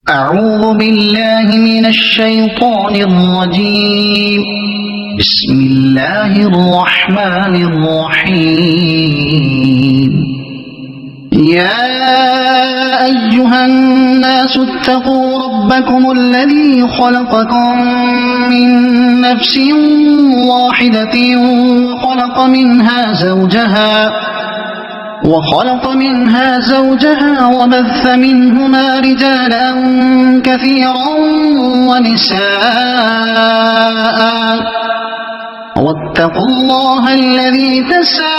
أعوذ بالله من الشيطان الرجيم. بسم الله الرحمن الرحيم. يا أيها الناس اتقوا ربكم الذي خلقكم من نفس واحدة وخلق منها زوجها وبث منهما رجالا كثيرا ونساء واتقوا الله الذي تساءلون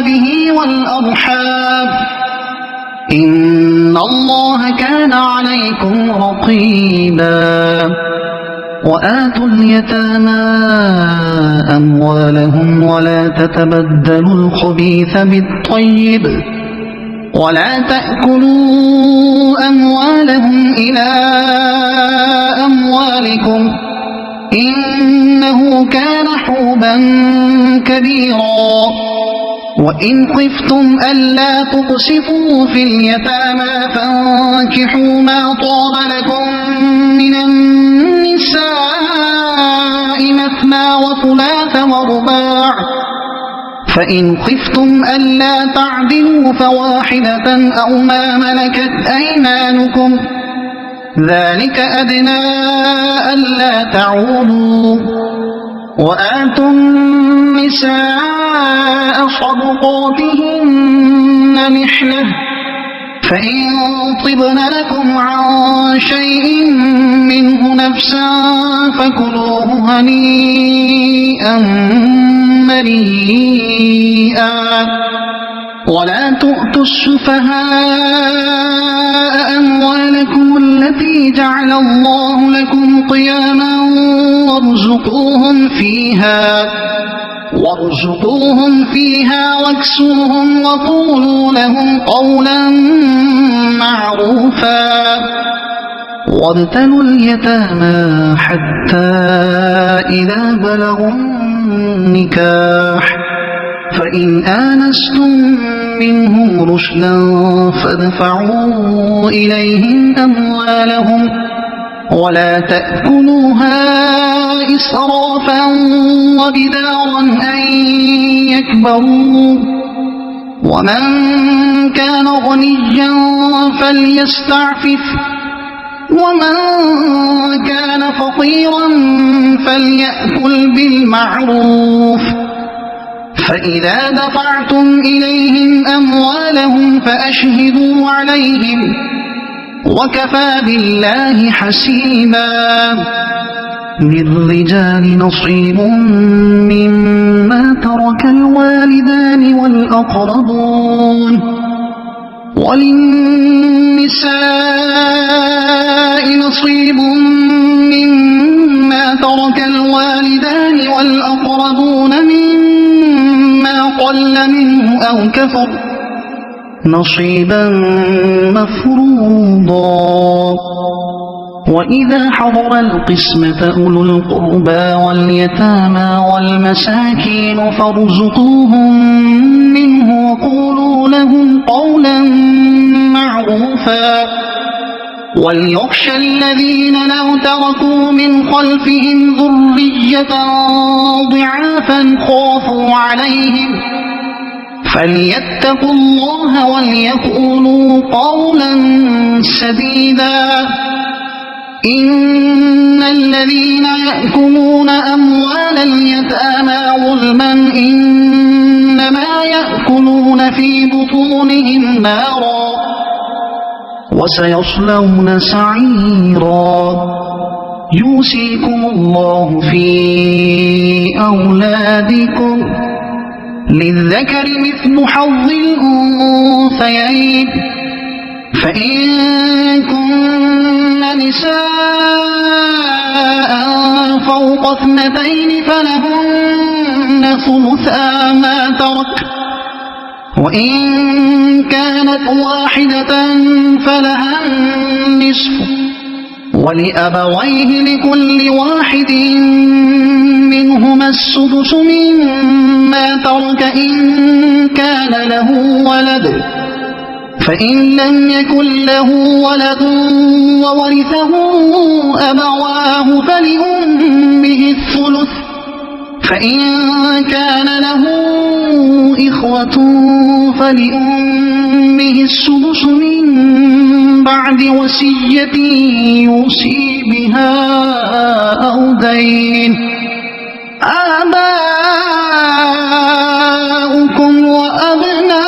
به والأرحام إن الله كان عليكم رقيبا. وآتوا اليتامى أموالهم ولا تتبدلوا الخبيث بالطيب ولا تأكلوا أموالهم إلى أموالكم إنه كان حوبا كبيرا. وإن خفتم ألا تقسطوا في اليتامى فانكحوا ما طاب لكم من النساء مثنى وثلاث ورباع، فإن خفتم ألا تعدلوا فواحدة أو ما ملكت أيمانكم ذلك أدنى ألا تعولوا. وآتوا النساء صدقاتهن نحلة فإن طبن لكم عن شيء منه نفسا فكلوه هنيئا مريئا. ولا تؤتوا السفهاء أموالكم التي جعل الله لكم قياما وارزقوهم فيها واكسوهم وقولوا لهم قولا معروفا. وابتلوا اليتامى حتى إذا بلغوا النكاح فإن آنستم منهم رشدا فادفعوا إليهم أموالهم ولا تأكلوها إسرافا وبدارا أن يكبروا. ومن كان غنيا فليستعفف ومن كان فقيرا فليأكل بالمعروف. فإذا دفعتم إليهم أموالهم فأشهدوا عليهم وكفى بالله حسيبا. للرجال نصيب مما ترك الوالدان والأقربون وللنساء نصيب مما ترك الوالدان والأقربون مما قل منه أو كثر نصيبا مفروضا. وإذا حضر القسمة أولو القربى واليتامى والمساكين فارزقوهم منه وقولوا لهم قولا معروفا. وليخشى الذين لو تركوا من خلفهم ذرية ضعافا خافوا عليهم فليتقوا الله وليقولوا قولا سديدا. إن الذين يأكلون أموال اليتامى ظلما إنما يأكلون في بطونهم نارا وسيصلون سعيرا. يوصيكم الله في أولادكم للذكر مثل حظ الأنثيين فإن كن نساء فوق 2 فلهن ثلثا ما ترك وإن كانت واحدة فلها النصف ولأبويه لكل واحد منهما السدس مما ترك إن كان له ولد فإن لم يكن له ولد وورثه أبواه فلأمه الثلث، فإن كان له إخوة فلأمه السدس من بعد وصية يوصي بها أو دين. آباؤكم وأبناؤكم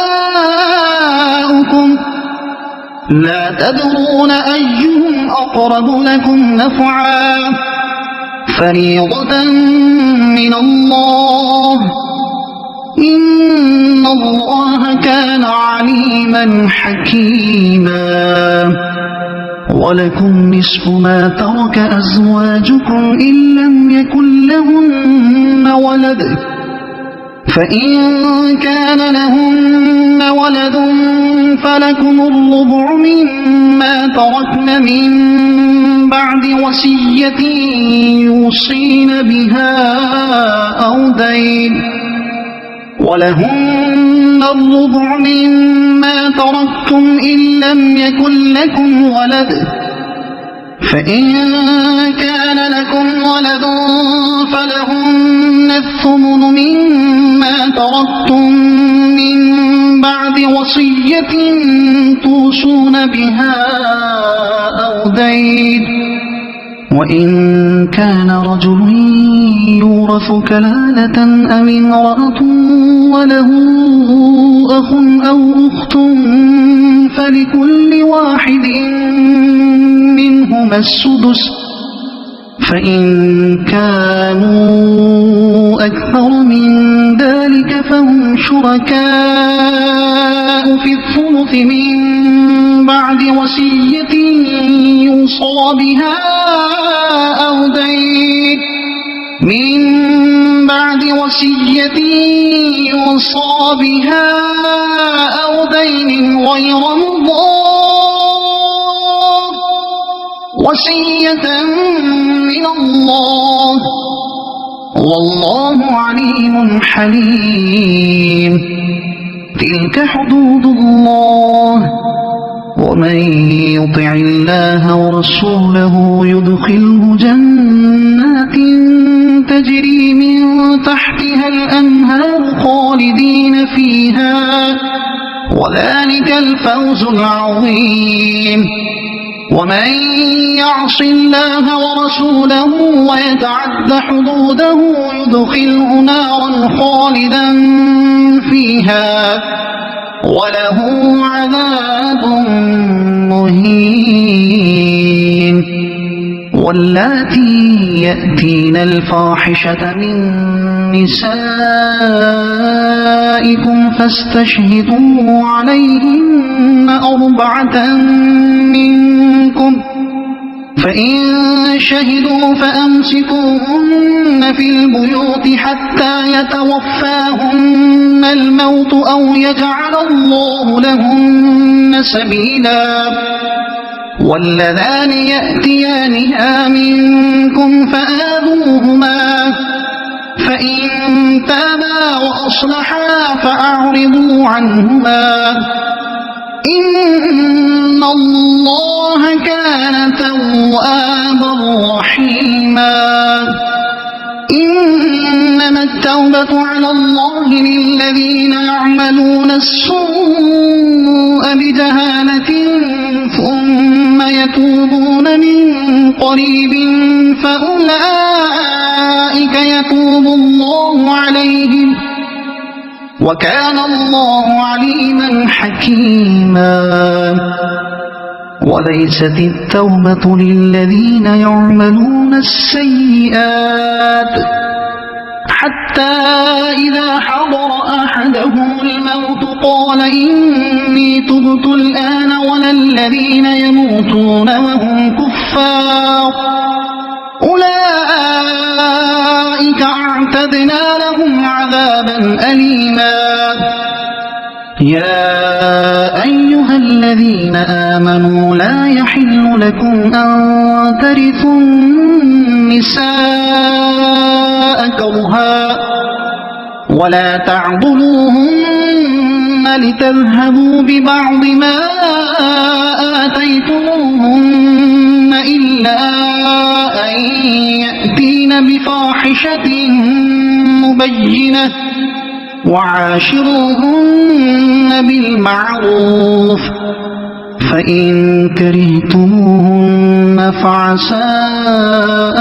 لا تدرون أيهم أقرب لكم نفعا فريضة من الله إن الله كان عليما حكيما. ولكم نصف ما ترك أزواجكم إن لم يكن لهن ولد، فإن كان لهن ولد فلكم الربع مما تركن من بعد وصية يوصين بها أو دين، ولهن الربع مما تركتم إن لم يكن لكم ولد، فإن كان لكم ولد فلهن الثمن مما تركتم من بعد وصية توصون بها أو دين. وإن كان رجل يورث كلالة أو امرأة وله أخ أو أخت فلكل واحد منهما السدس، فإن كانوا أكثر من ذلك فهم شركاء في الثلث من بعد وصية يوصى بها أو دين، من بعد وصية يوصى بها أو دين غير مضار، وصية من الله والله عليم حليم. تلك حدود الله ومن يطع الله ورسوله يدخله جنات تجري من تحتها الأنهار خالدين فيها وذلك الفوز العظيم. ومن يعص الله ورسوله ويتعد حدوده يدخله نارا خالدا فيها وله عذاب مهين. واللاتي يأتين الفاحشة من نسائكم فاستشهدوا عليهن 4 منكم، فإن شهدوا فأمسكوهن في البيوت حتى يتوفاهن الموت أو يجعل الله لهن سبيلا. واللذان يأتيانها منكم فآذوهما، فإن تابا وأصلحا فأعرضوا عنهما إن الله كان توابا رحيما. إنما التوبة على الله للذين يعملون السوء بجهالة ثم يتوبون من قريب فأولئك يتوب الله عليهم وكان الله عليما حكيما. وليست التوبة للذين يعملون السيئات حتى إذا حضر أحدهم الموت قال إني تبت الآن ولا الذين يموتون وهم كفار أولئك أعتدنا لهم عذابا أليما. يا أيها الذين آمنوا لا يحل لكم أن ترثوا النساء كرها ولا تعضلوهن لتذهبوا ببعض ما آتيتموهن إلا أن يأتين بفاحشة مبينة وعاشروهن بالمعروف فإن كرهتموهن فعسى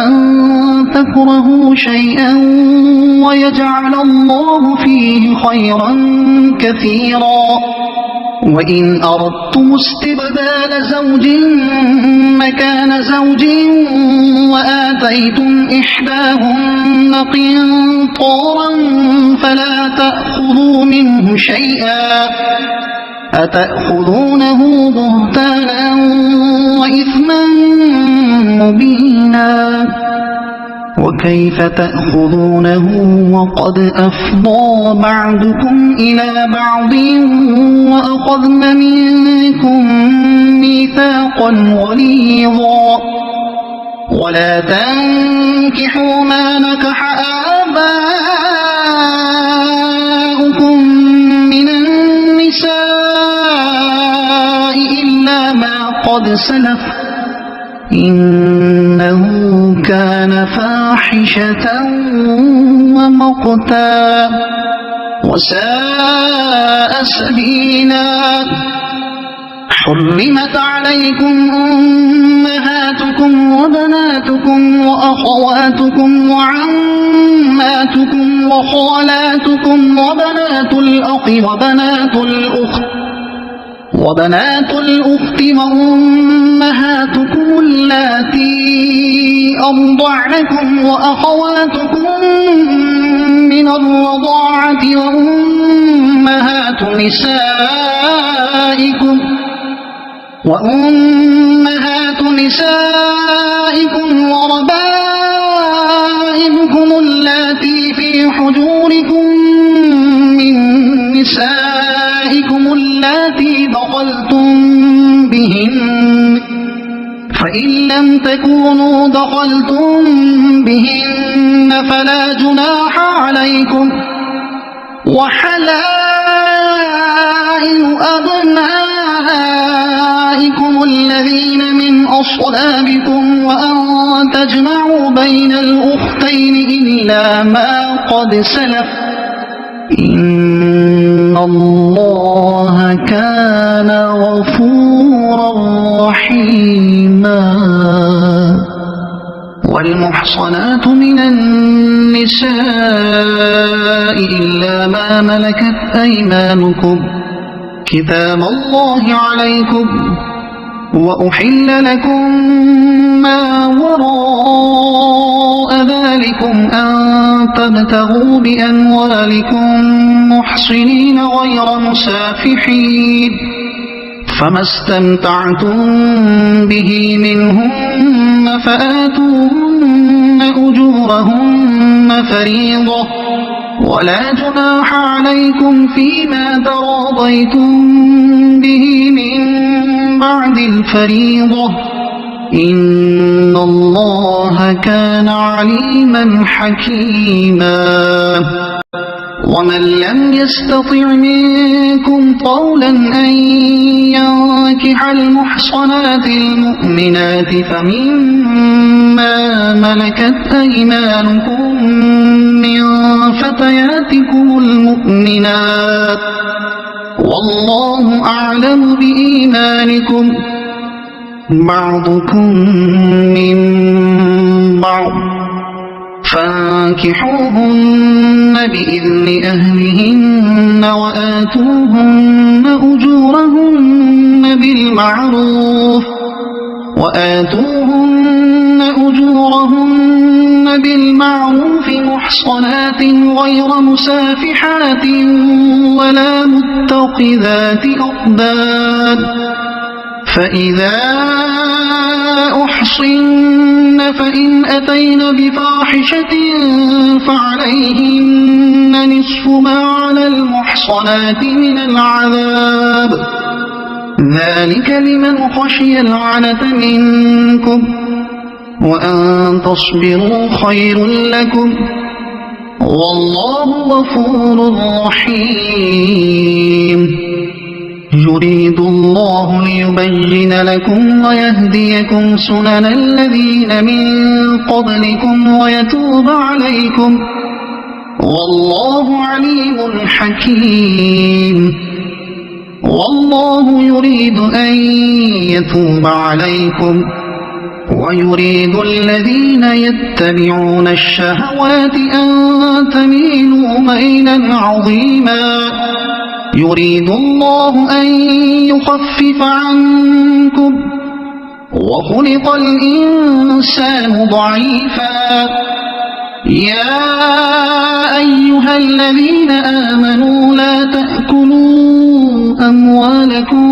أن تكرهوا شيئا ويجعل الله فيه خيرا كثيرا وإن أردتم استبدال زوج مكان زوج وآتيتم إحداهن قنطارا فلا تأخذوا منه شيئا أتأخذونه بهتانا وإثما مبينا وكيف تأخذونه وقد أفضى بعضكم إلى بعض وأخذن منكم ميثاقا غليظا ولا تنكحوا ما نكح آباؤكم من النساء إلا ما قد سلف إنه كان فاحشة ومقتا وساء سبيلا حرمت عليكم أمهاتكم وبناتكم وأخواتكم وعماتكم وخالاتكم وبنات الأخ وبنات الأخت وأمهاتكم اللاتي أرضعنكم وأخواتكم من الرضاعة وأمهات نسائكم وربائبكم اللاتي في حجوركم من نسائكم اللاتي دخلتم بهن فإن لم تكونوا دخلتم بهن فلا جناح عليكم وحلائل أبنائكم الذين من أصلابكم وأن تجمعوا بين الأختين إلا ما قد سلف إن الله كان غفورا رحيما والمحصنات من النساء إلا ما ملكت أيمانكم كتاب الله عليكم وأحل لكم ما وراء ذلكم أن تبتغوا بأموالكم محصنين غير مسافحين فما استمتعتم به منهن فآتوهن أجورهن فريضة ولا جناح عليكم فيما تراضيتم به من بعد الفريضة إن الله كان عليما حكيما ومن لم يستطع منكم طولا أن ينكح المحصنات المؤمنات فمما ملكت أيمانكم من فتياتكم المؤمنات والله أعلم بإيمانكم بعضكم من بعض فانكحوهن بإذن أهلهن وآتوهن أجورهن بالمعروف محصنات غير مسافحات ولا متخذات أخدان فإذا أحصن فإن أتين بفاحشة فعليهن نصف ما على المحصنات من العذاب ذلك لمن خشي العنة منكم وأن تصبروا خير لكم والله غفور رحيم. يريد الله ليبين لكم ويهديكم سنن الذين من قبلكم ويتوب عليكم، والله عليم حكيم. والله يريد أن يتوب عليكم ويريد الذين يتبعون الشهوات أن تميلوا ميلا عظيما. يريد الله أن يخفف عنكم وخلق الإنسان ضعيفا. يا أيها الذين آمنوا لا تأكلوا أموالكم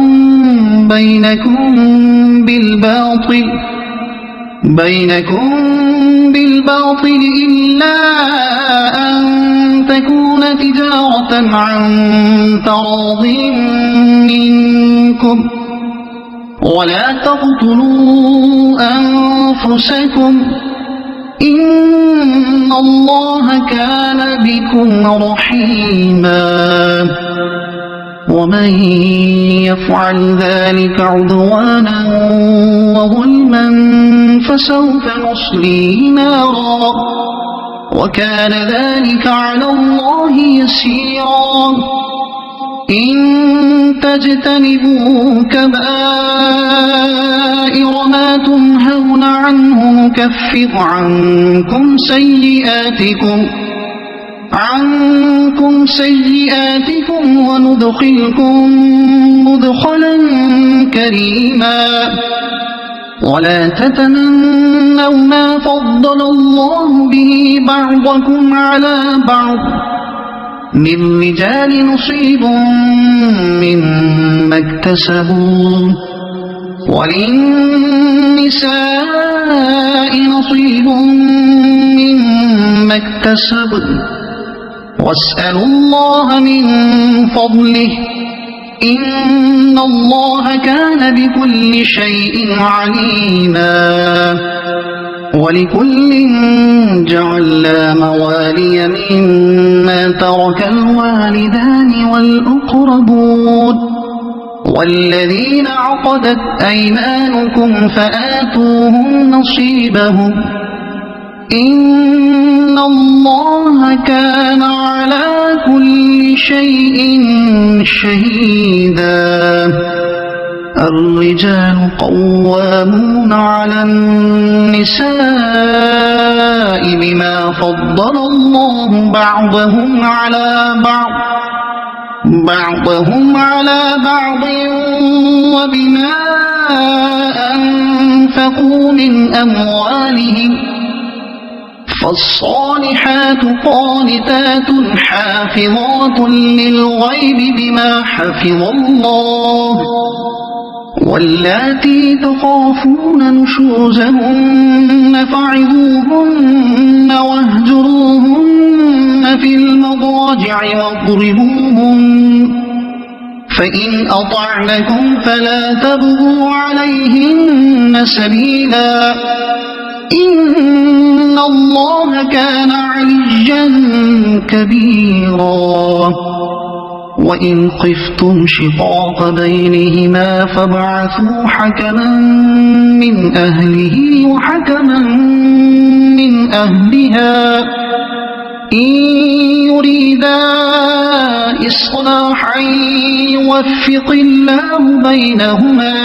بينكم بالباطل إلا أن تكون تجارة عن تراض منكم، ولا تقتلوا أنفسكم إن الله كان بكم رحيما. ومن يفعل ذلك عدوانا وظلما فسوف نصليه نارا، وكان ذلك على الله يسيرا. إن تجتنبوا كبائر ما تنهون عنه نكفر عنكم سيئاتكم وندخلكم مدخلا كريما. ولا تتمنوا ما فضل الله به بعضكم على بعض، للرجال نصيب مما اكتسبوا وللنساء نصيب مما اكتسبن، واسألوا الله من فضله إن الله كان بكل شيء عليما. ولكل جعلنا موالي مما ترك الوالدان والأقربون والذين عقدت أيمانكم فآتوهم نصيبهم إن الله كان على كل شيء شهيدا. الرجال قوامون على النساء بما فضل الله بعضهم على بعض وبما أنفقوا من أموالهم. فالصالحات قانتات حافظات للغيب بما حفظ الله، واللاتي تخافون نشوزهن فعظوهن واهجروهن في المضاجع واضربوهن، فإن أطعنكم فلا تبغوا عليهن سبيلا إن الله كان عليا كبيرا. وإن خفتم شقاق بينهما فابعثوا حكما من أهله وحكما من أهلها إن يريدا إصلاحا يوفق الله بينهما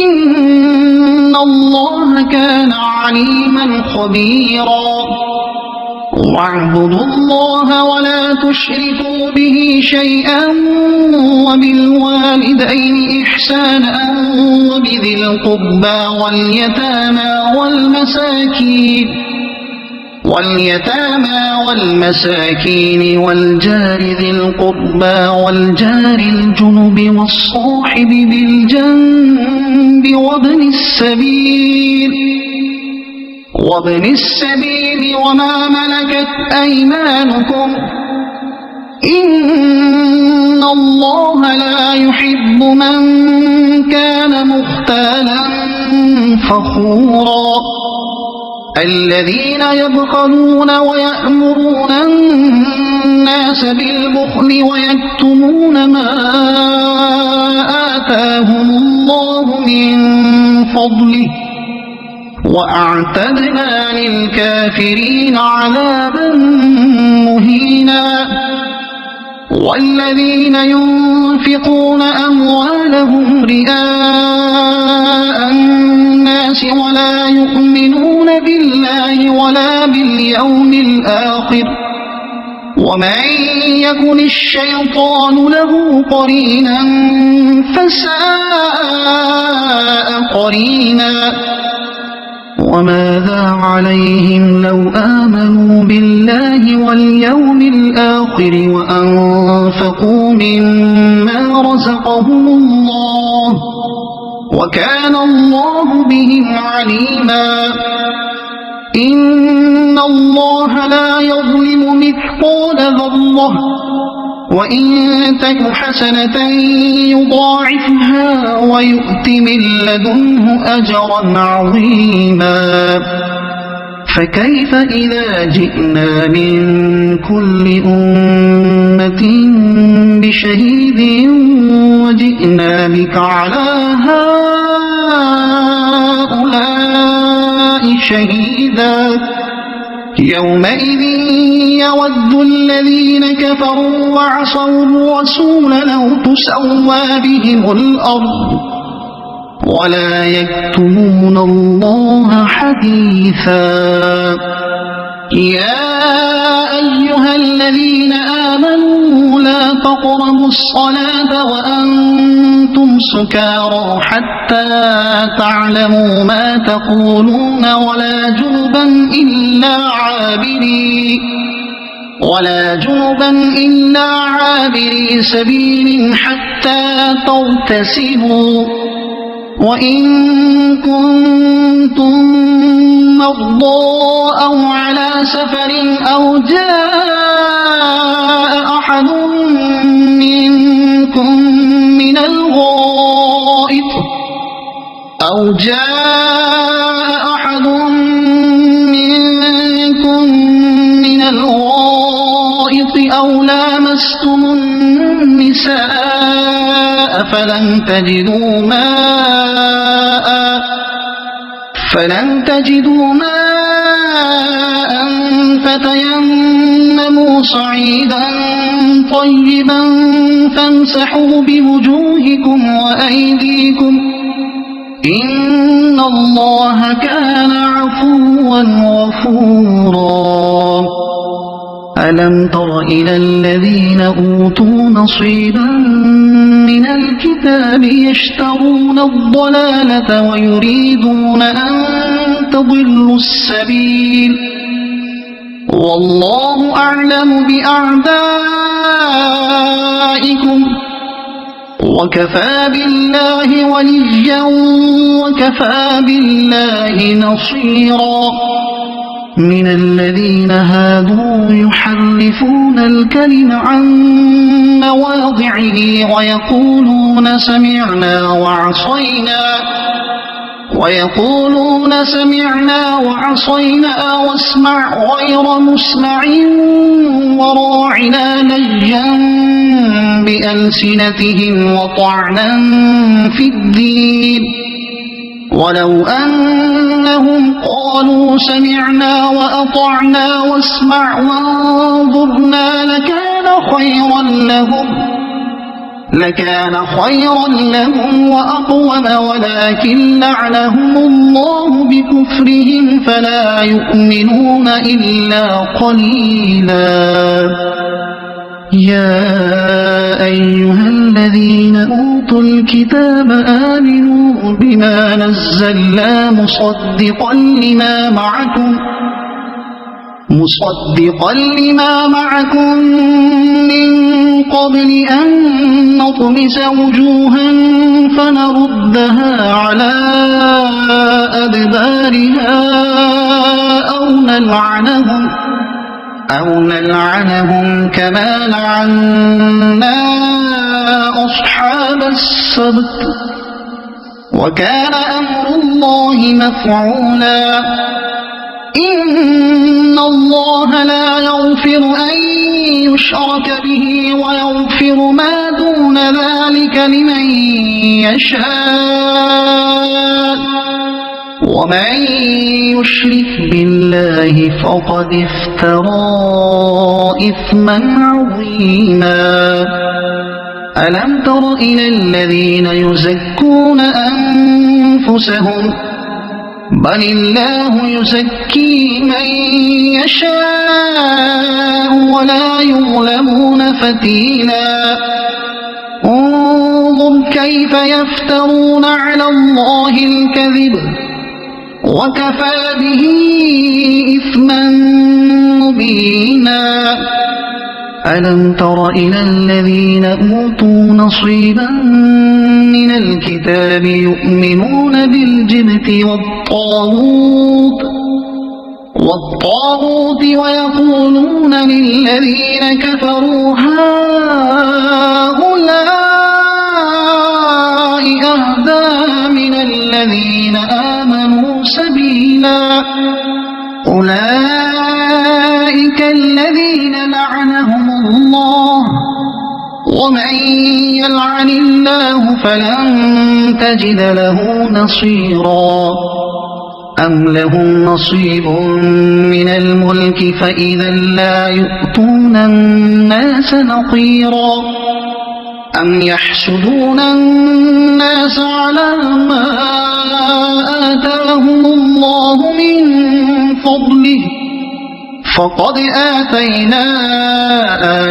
إن الله كان عليما خبيرا. واعبدوا الله ولا تشركوا به شيئا وبالوالدين إحسانا وبذي القربى واليتامى والمساكين والجار ذي القربى والجار الجنب والصاحب بالجنب وابن السبيل وما ملكت أيمانكم إن الله لا يحب من كان مختالا فخورا. الذين يبخلون ويأمرون الناس بالبخل ويكتمون ما آتاهم الله من فضله وأعتدنا للكافرين عذابا مهينا والذين ينفقون أموالهم رئاء الناس ولا يؤمنون بالله ولا باليوم الآخر ومن يكن الشيطان له قرينا فساء قرينا وماذا عليهم لو آمنوا بالله واليوم الآخر وأنفقوا مما رزقهم الله وكان الله بهم عليما إن الله لا يظلم مثقال ذرة وإن تك حسنة يضاعفها ويؤت من لدنه أجرا عظيما فكيف إذا جئنا من كل أمة بشهيد وجئنا بك على هؤلاء شهيدا يومئذ يود الذين كفروا وعصوا الرسول لو تسوى بهم الأرض ولا يكتمون الله حديثا يا أيها الذين آمنوا لا تقربوا الصلاة وأنتم سكارى حتى تعلموا ما تقولون ولا جنبا إلا عابري سبيل حتى تغتسلوا وإن كنتم مرضى أو على سفر أو جاء أحد منكم من الغائط أو لامستم النساء فلم تجدوا ماء فتيمموا صعيدا طيبا فامسحوا بوجوهكم وأيديكم إن الله كان عفوا غفورا ألم تر إلى الذين أوتوا نصيبا من الكتاب يشترون الضلالة ويريدون أن تضلوا السبيل والله أعلم بأعدائكم وكفى بالله وليا وكفى بالله نصيرا من الذين هادوا يحرفون الكلم عن مواضعه ويقولون سمعنا وعصينا واسمع غير مسمع وراعنا لجا بألسنتهم وطعنا في الدين ولو أنهم قالوا سمعنا وأطعنا واسمع وانظرنا لكان خيرا لهم وأقوم ولكن لعنهم الله بكفرهم فلا يؤمنون إلا قليلا يا أيها الذين أوتوا الكتاب آمنوا بما نزلنا مصدقا لما معكم من قبل أن نطمس وجوها فنردها على أدبارها أو نلعنهم كما لعنا أصحاب السبت وكان أمر الله مفعولا إن الله لا يغفر أن يشرك به ويغفر ما دون ذلك لمن يشاء ومن يشرك بالله فقد افترى إثما عظيما ألم تر إلى الذين يزكون أنفسهم بل الله يزكي من يشاء ولا يظلمون فتيلا انظر كيف يفترون على الله الكذب وكفى به إثما مبينا ألم تر إلى الذين أوتوا نصيبا من الكتاب يؤمنون بالجبت والطاغوت ويقولون للذين كفروا هؤلاء أهدى من الذين آمنوا سبيلا أولئك الذين لعنهم الله ومن يلعن الله فلن تجد له نصيرا أم لهم نصيب من الملك فإذا لا يؤتون الناس نقيرا أم يحسدون الناس على ما آتاهم الله من فضله فقد آتينا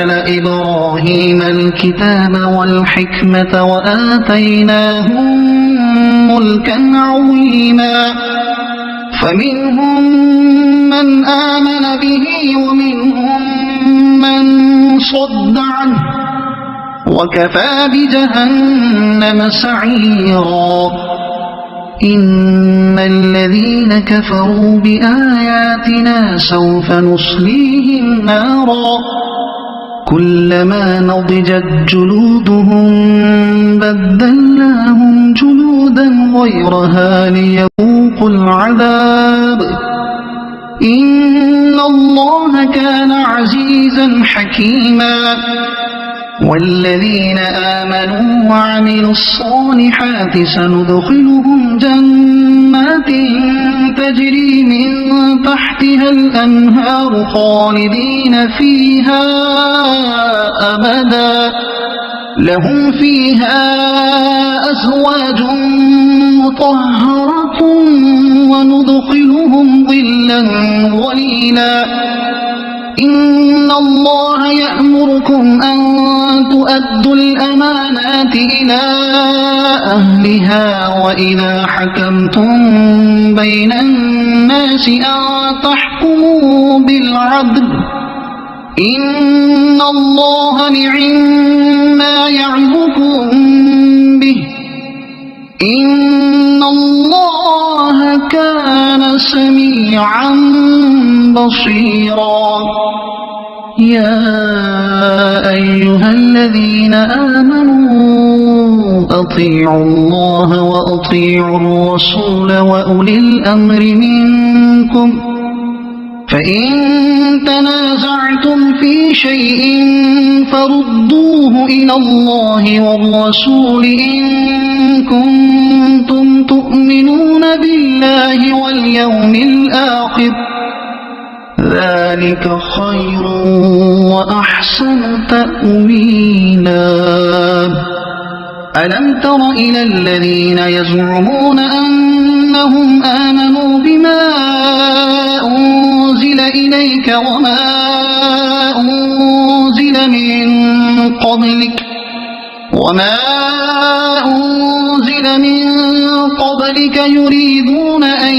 آل إبراهيم الكتاب والحكمة وآتيناهم ملكا عظيما فمنهم من آمن به ومنهم من صد عنه وكفى بجهنم سعيرا إن الذين كفروا بآياتنا سوف نصليهم نارا كلما نضجت جلودهم بدلناهم جلودا غيرها ليذوقوا العذاب إن الله كان عزيزا حكيما والذين آمنوا وعملوا الصالحات سندخلهم جنات تجري من تحتها الأنهار خالدين فيها أبدا لهم فيها أزواج مطهرة وندخلهم ظلا ظليلا إن الله يأمركم أن تؤدوا الأمانات إلى أهلها وإذا حكمتم بين الناس أن تحكموا بالعدل إن الله نعما يعظكم به إن الله كان سميعا بصيرا يا أيها الذين آمنوا أطيعوا الله وأطيعوا الرسول وأولي الأمر منكم فإن تنازعتم في شيء فردوه إلى الله والرسول إن كنتم تؤمنون بالله واليوم الآخر ذلك خير وأحسن تأويلا ألم تر إلى الذين يزعمون أنهم آمنوا بما أنزل إليك وما أنزل من قبلك يريدون أن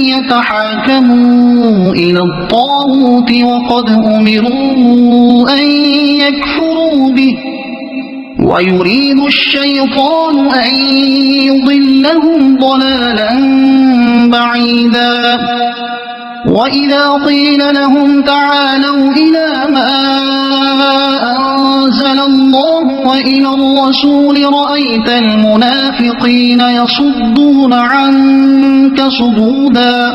يتحاكموا إلى الطاغوت وقد أمروا أن يكفروا به ويريد الشيطان أن يضلهم ضلالا بعيدا وإذا قيل لهم تعالوا إلى ما أنزل الله وإلى الرسول رأيت المنافقين يصدون عنك صدودا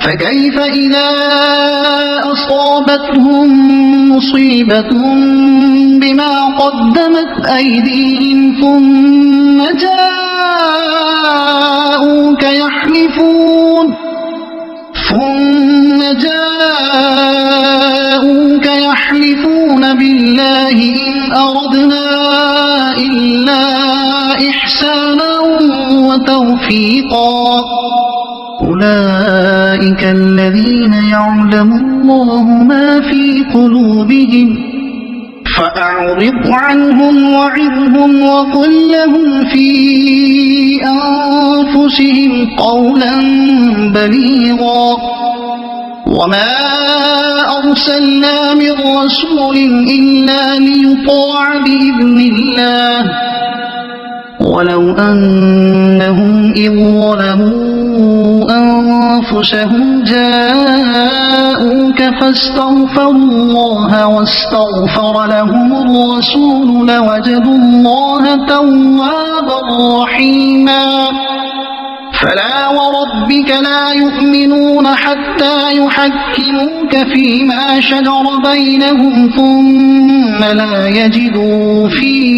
فكيف إذا أصابتهم مصيبة بما قدمت أيديهم ثم جاءوك يحلفون بالله إن أردنا إلا إحسانا وتوفيقا أولئك الذين يعلم الله ما في قلوبهم فأعرض عنهم وعظهم وقل لهم في أنفسهم قولا بليغا وما أرسلنا من رسول إلا ليطاع بإذن الله ولو أنهم إذ ظلموا أنفسهم جاءوك فاستغفروا الله واستغفر لهم الرسول لوجدوا الله توابا رحيما فلا وربك لا يؤمنون حتى يحكموك فيما شجر بينهم ثم لا يجدوا في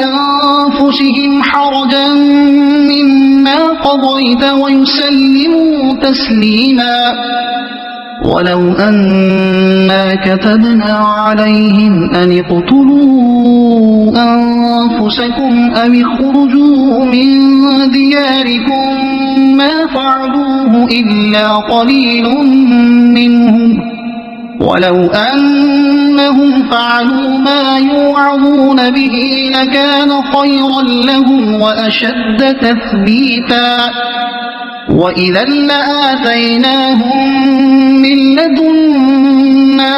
أنفسهم حرجا مما قضيت ويسلموا تسليما ولو أنا كتبنا عليهم أن اقتلوا أنفسكم أو اخرجوا من دياركم ما فعلوه إلا قليل منهم ولو أنهم فعلوا ما يوعظون به لكان خيرا لهم وأشد تثبيتا وإذا لآتيناهم من لدنا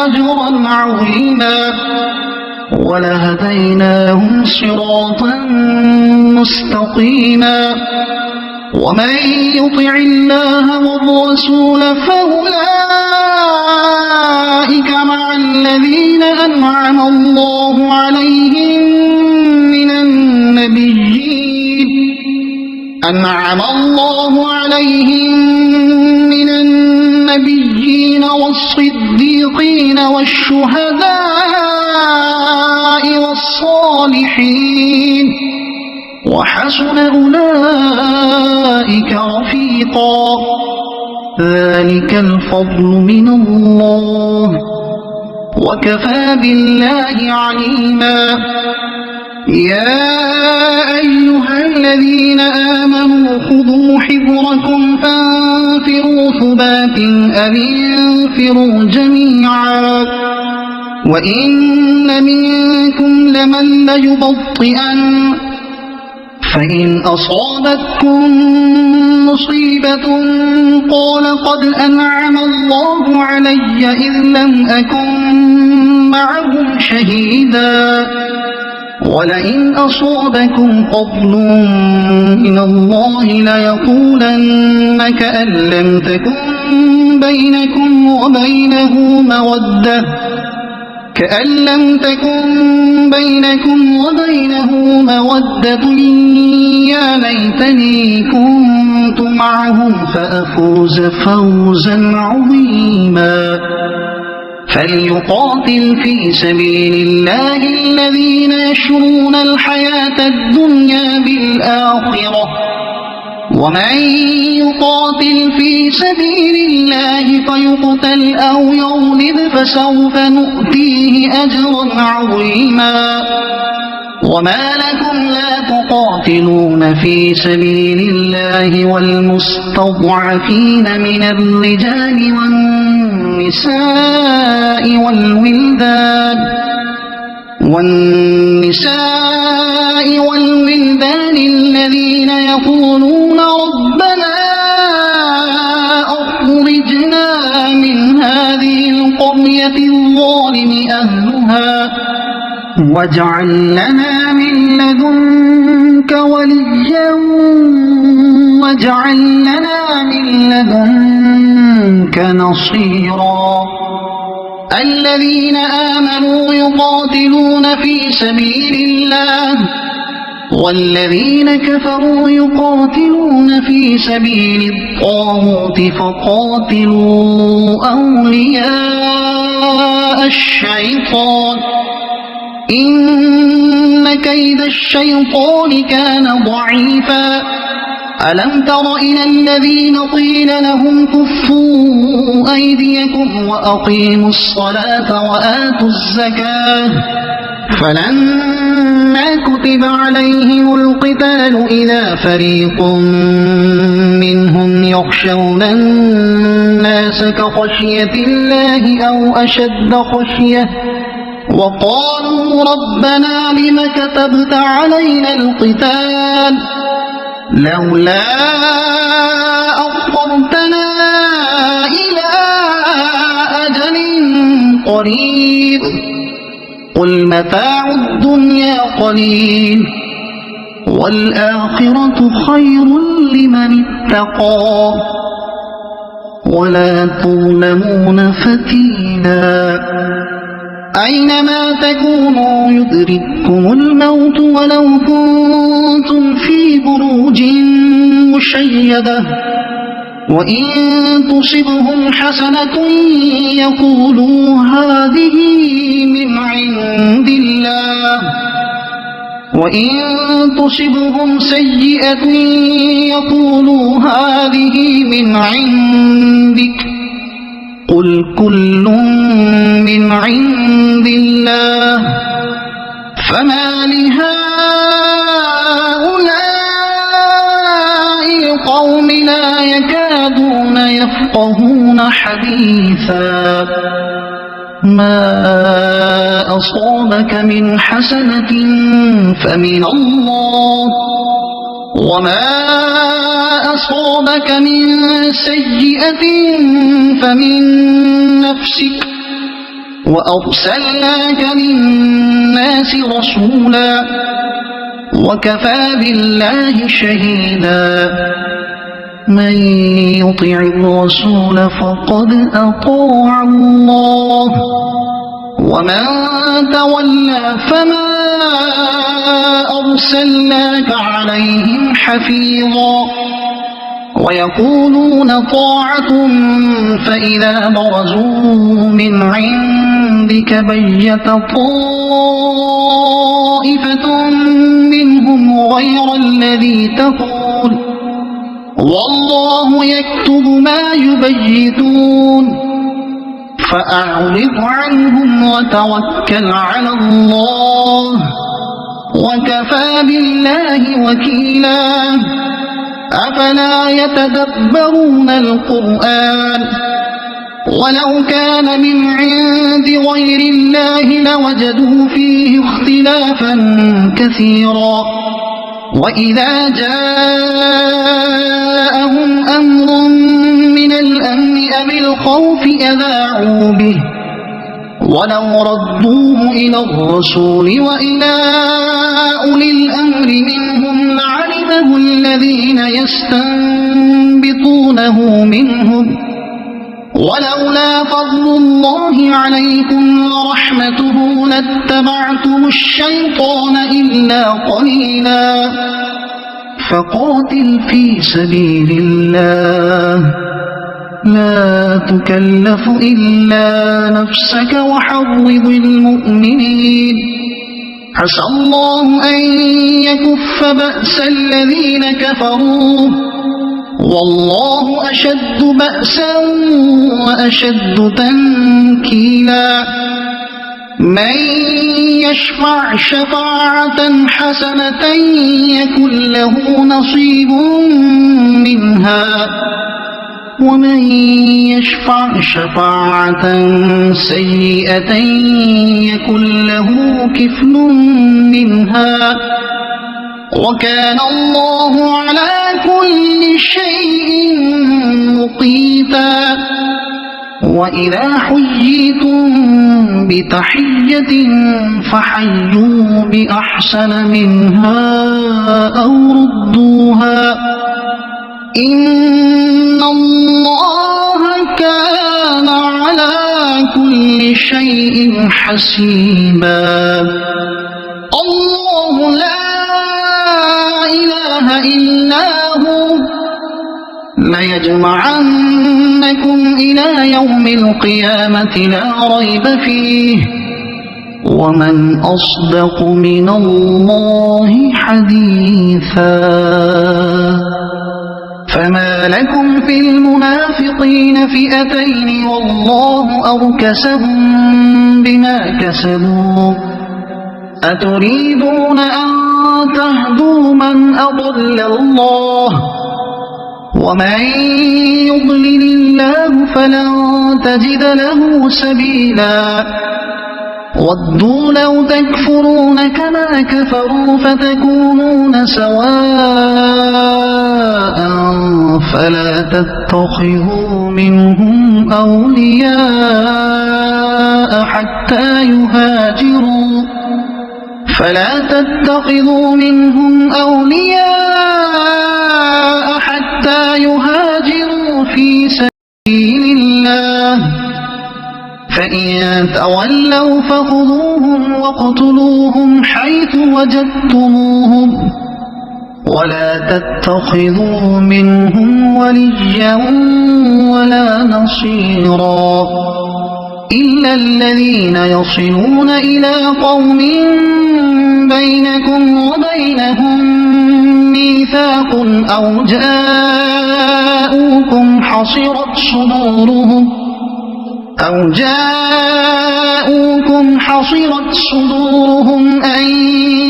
أجرا عظيما ولهديناهم صراطا مستقيما ومن يطع الله والرسول فأولئك مع الذين أنعم الله عليهم من النبيين والصديقين والشهداء والصالحين وحسن أولئك رفيقا ذلك الفضل من الله وكفى بالله عليما يا أيها الذين آمنوا خذوا حذركم فانفروا ثبات أو انفروا جميعا وإن منكم لمن ليبطئن فإن أصابتكم مصيبة قال قد أنعم الله علي إذ لم أكن معهم شهيدا ولئن أصابكم فضل من الله ليقولن كأن لم تكن بينكم وبينه مودة يا ليتني كنت معهم فأفوز فوزا عظيما فليقاتل في سبيل الله الذين يشرون الحياة الدنيا بالآخرة ومن يقاتل في سبيل الله فيقتل أو يغلب فسوف نؤتيه أجرا عظيما وما لكم لا تقاتلون في سبيل الله والمستضعفين من الرجال والنساء والولدان الذين يقولون ربنا أخرجنا من هذه القرية الظالم أهلها واجعل لنا من لدنك وليا واجعل لنا من لدنك نصيرا الذين آمنوا يقاتلون في سبيل الله والذين كفروا يقاتلون في سبيل الطاغوت فقاتلوا أولياء الشيطان إن كيد الشيطان كان ضعيفا ألم تر إلى الذين قيل لهم كفوا أيديكم وأقيموا الصلاة وآتوا الزكاة فلما كتب عليهم القتال إذا فريق منهم يخشون الناس كخشية الله أو أشد خشية وقالوا ربنا لم كتبت علينا القتال لولا أخرتنا إلى أجل قريب قل متاع الدنيا قليل والآخرة خير لمن اتقى ولا تظلمون فتيلا أينما تكونوا يدرككم الموت ولو كنتم في بروج مشيدة وإن تصبهم حسنة يقولوا هذه من عند الله وإن تصبهم سيئة يقولوا هذه من عندك قل كل من عند الله فما لهؤلاء القوم لا يكادون يفقهون حديثا ما أصابك من حسنة فمن الله وما أصابك من سيئة فمن نفسك وأرسلناك للناس رسولا وكفى بالله شهيدا من يطع الرسول فقد أطاع الله ومن تولى فما أرسلناك عليهم حفيظا ويقولون طاعة فإذا برزوا من عندك بيت طائفة منهم غير الذي تقول والله يكتب ما يبيتون فأعرض عنهم وتوكل على الله وكفى بالله وكيلا أفلا يتدبرون القرآن ولو كان من عند غير الله لوجدوا فيه اختلافا كثيرا وإذا جاءهم أمر من الأمن أو الخوف أذاعوا به ولو ردوه إلى الرسول وإلى أولي الأمر منهم لعلمه الذين يستنبطونه منهم ولولا فضل الله عليكم ورحمته لاتبعتم الشيطان إلا قليلا فقاتل في سبيل الله لا تكلف إلا نفسك وحرض المؤمنين عسى الله أن يكف بأس الذين كفروا والله أشد بأسا وأشد تنكيلا من يشفع شفاعة حسنة يكن له نصيب منها ومن يشفع شفاعة سيئة يكن له كفل منها وكان الله على كل شيء مقيتا وإذا حييتم بتحية فحيوا بأحسن منها أو ردوها إن الله كان على كل شيء حسيبا الله لا إلا هو ليجمعنكم إلى يوم القيامة لا ريب فيه ومن أصدق من الله حديثا فما لكم في المنافقين فئتين والله أركسهم بما كسبوا أتريدون أن تهدوا من أضل الله ومن يضلل الله فلن تجد له سبيلا ودوا لو تكفرون كما كفروا فتكونون سواء فلا تتخذوا منهم أولياء حتى يهاجروا في سبيل الله فإن تولوا فخذوهم واقتلوهم حيث وجدتموهم ولا تتخذوا منهم وليا ولا نصيرا إلا الذين يصلون إلى قوم بينكم وبينهم ميثاق أو جاءوكم حصرت صدورهم أن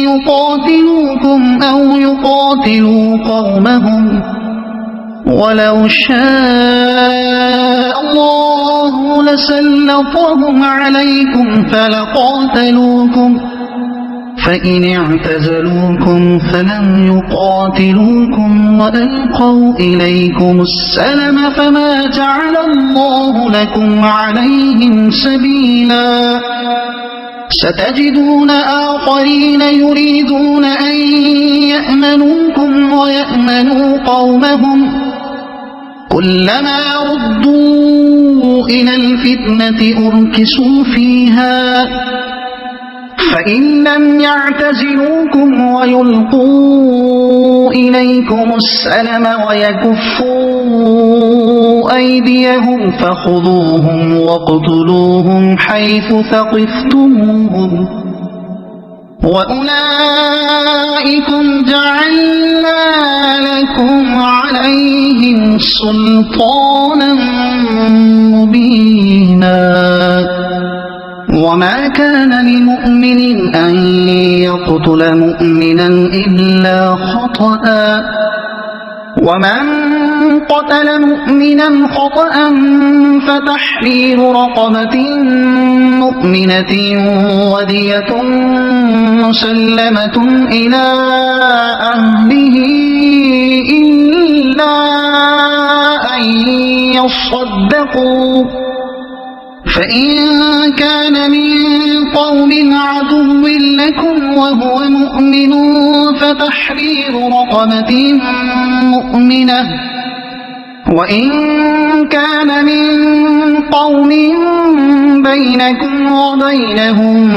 يقاتلوكم أو يقاتلوا قومهم ولو شاء الله لسلطهم عليكم فلقاتلوكم فإن اعتزلوكم فلم يقاتلوكم وألقوا إليكم السلم فما جعل الله لكم عليهم سبيلا ستجدون آخرين يريدون أن يأمنوكم ويأمنوا قومهم كلما ردوا إلى الفتنة أركسوا فيها فإن لم يعتزلوكم ويلقوا إليكم السلم ويكفوا أيديهم فخذوهم واقتلوهم حيث ثقفتموهم وأولئكم جعلنا لكم عليهم سلطانا مبينا وما كان لمؤمن أن يقتل مؤمنا إلا خطأ ومن قتل مؤمنا خطأ فتحرير رقبة مؤمنة ودية مسلمة إلى أهله إلا أن يصدقوا فإن كان من قوم عدو لكم وهو مؤمن فتحرير رقبة مؤمنة وإن كان من قوم بينكم وبينهم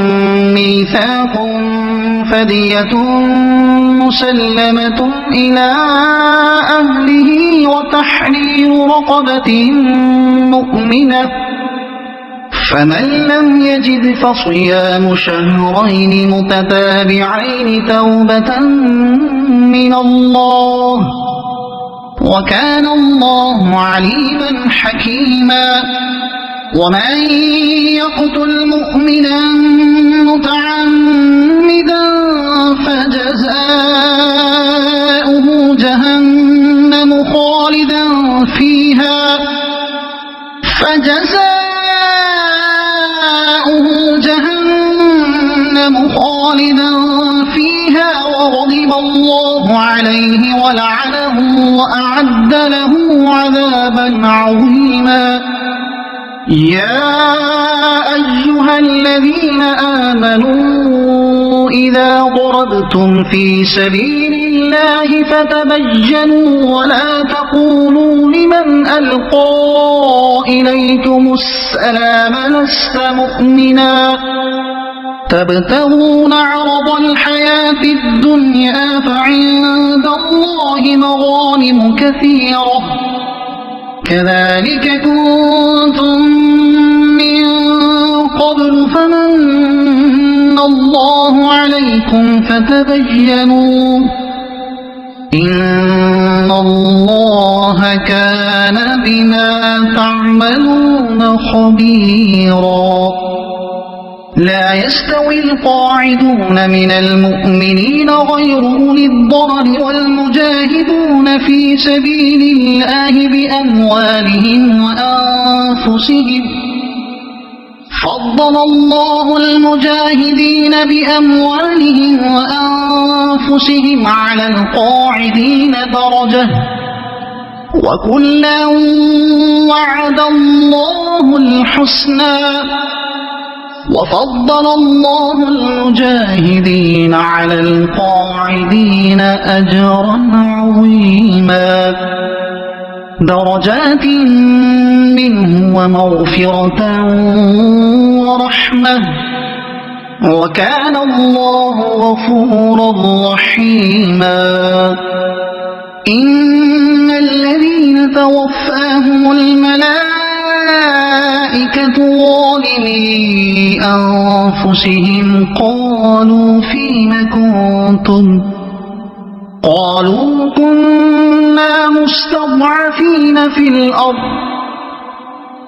ميثاق فدية مسلمة إلى أهله وتحرير رقبة مؤمنة فمن لم يجد فصيام شهرين متتابعين توبة من الله وكان الله عليما حكيما ومن يقتل مؤمنا متعمدا فجزاؤه جهنم خالدا فيها وغضب الله عليه ولعنه وأعد له عذابا عظيما يا أيها الذين آمنوا إذا ضربتم في سبيل الله فتبينوا ولا تقولوا لمن ألقى إليكم السلام لست مؤمنا تبتغون عرض الحياة الدنيا فعند الله مغانم كثيرة كذلك كنتم من قبل فمن الله عليكم فتبينوا إن الله كان بما تعملون خبيرا لا يستوي القاعدون من المؤمنين غير أولي الضرر والمجاهدون في سبيل الله بأموالهم وأنفسهم فضل الله المجاهدين بأموالهم وأنفسهم على القاعدين درجة وكلا وعد الله الحسنى وفضل الله المجاهدين على القاعدين أجرا عظيما درجات منه ومغفرة ورحمة وكان الله غفورا رحيما إن الذين توفاهم الملائكة ظالمي أنفسهم قالوا فيم كنتم قالوا كنا مستضعفين في الأرض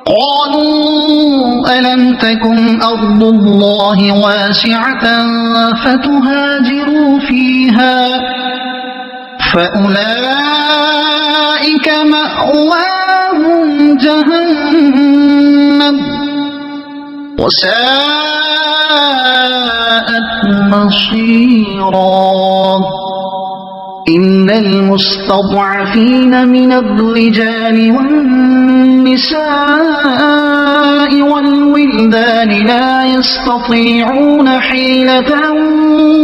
قالوا ألم تكن أرض الله واسعة فتهاجروا فيها فأولئك مأواهم جهنم وساءت مصيرا إلا المستضعفين من الرجال والنساء والولدان لا يستطيعون حيلة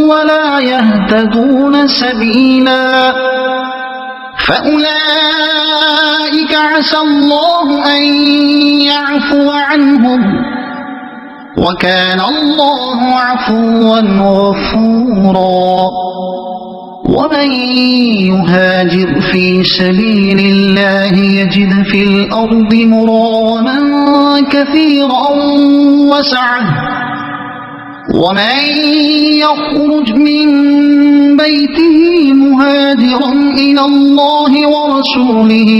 ولا يهتدون سبيلا فأولئك عسى الله أن يعفو عنهم وكان الله عفوا غفورا ومن يهاجر في سبيل الله يجد في الأرض مراغما كثيرا وسعة ومن يخرج من بيته مهاجرا إلى الله ورسوله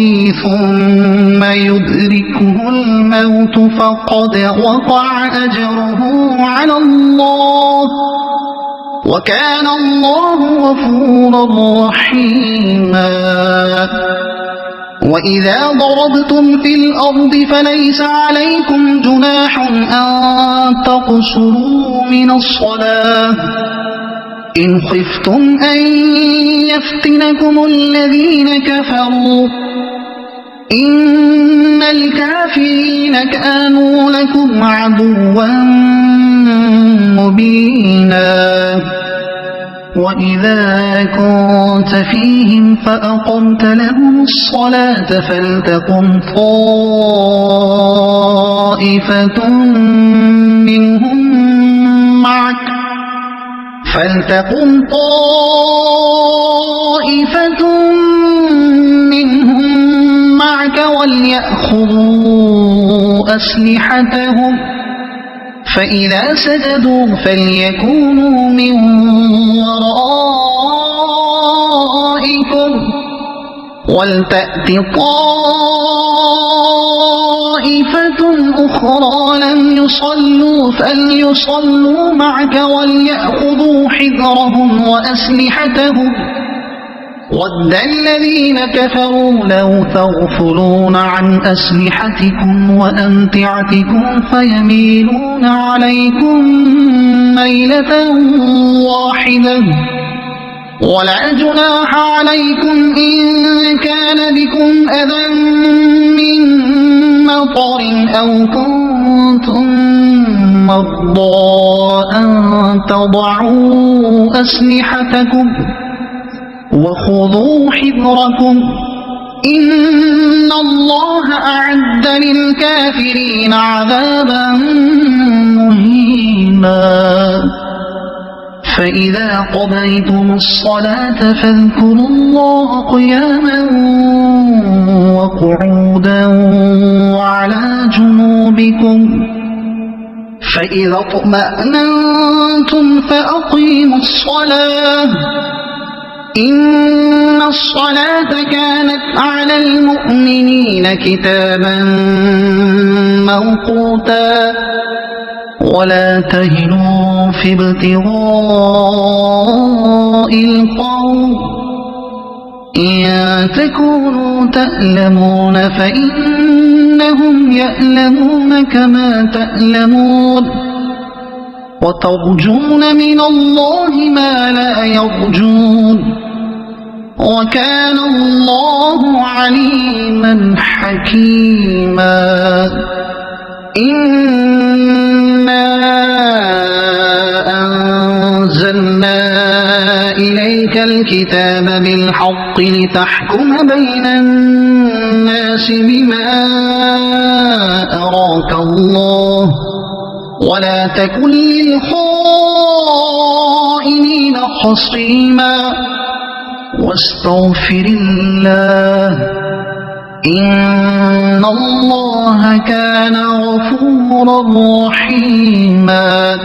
ثم يدركه الموت فقد وقع أجره على الله وكان الله غفورا رحيما وإذا ضربتم في الأرض فليس عليكم جناح أن تقصروا من الصلاة إن خفتم أن يفتنكم الذين كفروا إن الكافرين كانوا لكم عدوا مبينا وإذا كنت فيهم فأقمت لهم الصلاة فلتقم طائفة منهم معك وليأخذوا أسلحتهم فإذا سجدوا فليكونوا من ورائكم ولتأت طائفة أخرى لم يصلوا فليصلوا معك وليأخذوا حذرهم وأسلحتهم ود الذين كفروا لو تغفلون عن أسلحتكم وأمتعتكم فيميلون عليكم ميلة واحدة ولا جناح عليكم إن كان بكم أذى من مطر أو كنتم مرضى أن تضعوا أسلحتكم وخذوا حذركم إن الله أعد للكافرين عذابا مهينا فإذا قضيتم الصلاة فاذكروا الله قياما وقعودا وعلى جنوبكم فإذا اطمأننتم فأقيموا الصلاة إن الصلاة كانت على المؤمنين كتابا موقوتا ولا تهنوا في ابتغاء القوم إن تكونوا تألمون فإنهم يألمون كما تألمون وترجون من الله ما لا يرجون وكان الله عليما حكيما إنا أنزلنا إليك الكتاب بالحق لتحكم بين الناس بما أراك الله ولا تكن للخائنين خصيما واستغفر الله إن الله كان غفورا رحيما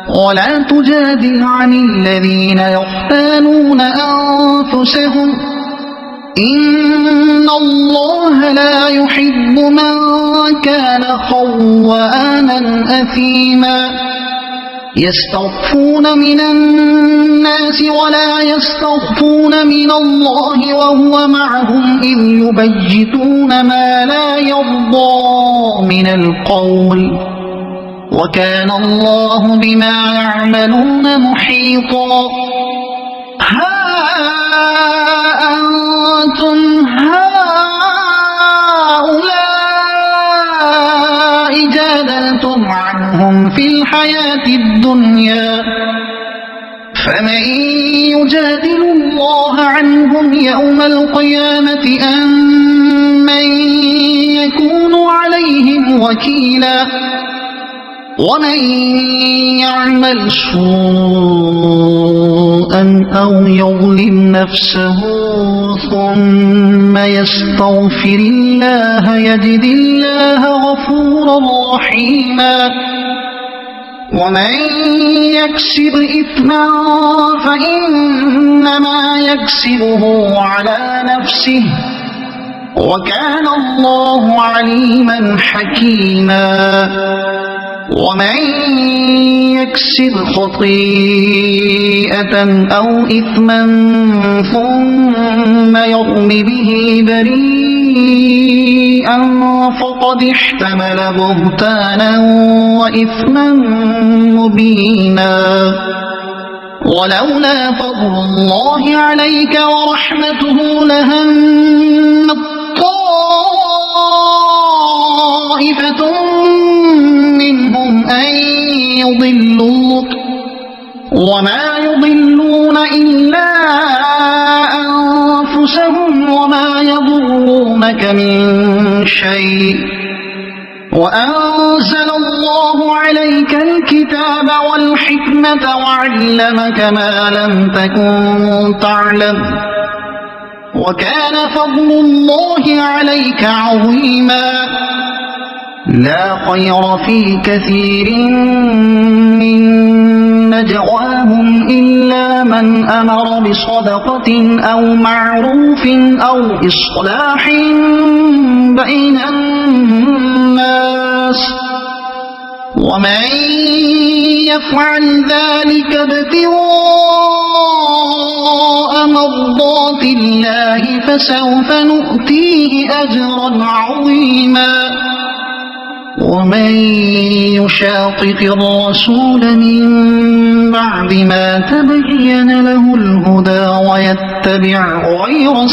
ولا تجادل عن الذين يختانون أنفسهم إن الله لا يحب من كان خوانا أثيما يستخفون من الناس ولا يستخفون من الله وهو معهم إذ يبيتون ما لا يرضى من القول وكان الله بما يعملون محيطا ها أنتم هؤلاء جادلتم عنهم في الحياة الدنيا فمن يجادل الله عنهم يوم القيامة أم من يكون عليهم وكيلا ومن يعمل سوءا أو يظلم نفسه ثم يستغفر الله يجد الله غفورا رحيما ومن يكسب إثما فإنما يكسبه على نفسه وكان الله عليما حكيما ومن يكسب خطيئة أو إثما ثم يرم به بريئا فقد احتمل بهتانا وإثما مبينا ولولا فضل الله عليك ورحمته لهم طائفة منهم أن يضلوك وما يضلون إلا أنفسهم وما يضرونك من شيء وأنزل الله عليك الكتاب والحكمة وعلمك ما لم تكن تعلم وكان فضل الله عليك عظيما لا خير في كثير من نجواهم إلا من أمر بصدقة أو معروف أو إصلاح بين الناس ومن يفعل ذلك ابتغاء مرضات الله فسوف نؤتيه أجرا عظيما ومن يشاقق الرسول من بعد ما تبين له الهدى ويتبع غير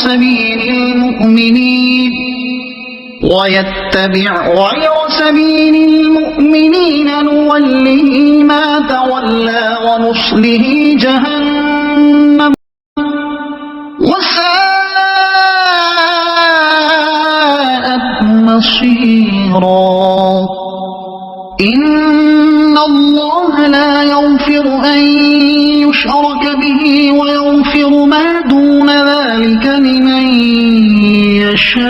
سبيل المؤمنين نوله ما تولى ونصله جهنم وساءت يغفر أن يشرك به ويغفر ما دون ذلك لمن يشاء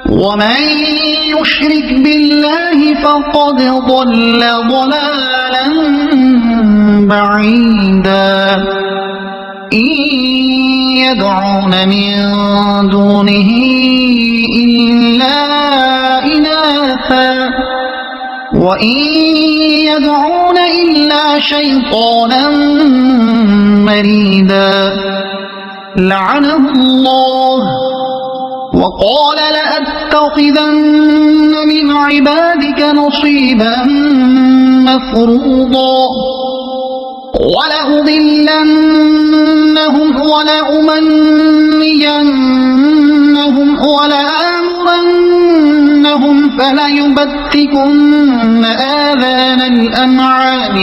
ومن يشرك بالله فقد ضل ضلالا بعيدا إن يدعون من دونه إلا إناثا وإن يدعون إلا شيطانا مريدا لعنه الله وقال لأتخذن من عبادك نصيبا مفروضا ولأضلنهم ولأمنينهم ولآمرنهم فليبتكن آذان الأنعام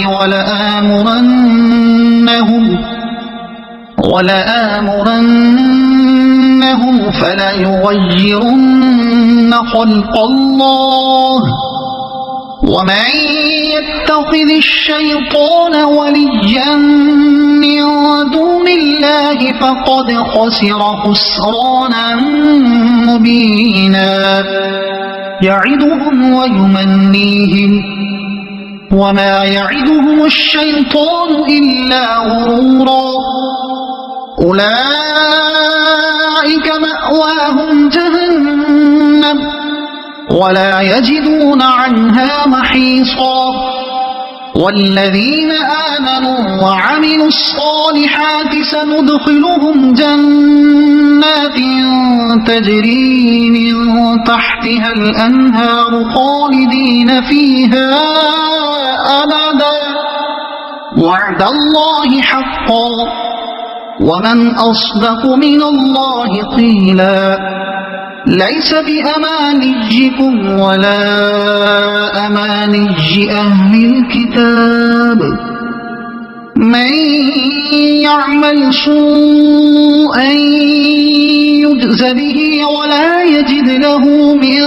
ولآمرنهم فليغيرن خلق الله ومن يتخذ الشيطان وليا من دون الله فقد خسر خسرانا مبينا يعدهم ويمنيهم وما يعدهم الشيطان إلا غرورا أولئك مأواهم جهنم ولا يجدون عنها محيصا والذين آمنوا وعملوا الصالحات سندخلهم جنات تجري من تحتها الأنهار خالدين فيها أبدا وعد الله حقا ومن أصدق من الله قيلا ليس بأمانيكم ولا أماني أهل الكتاب من يعمل سوءا يجز به ولا يجد له من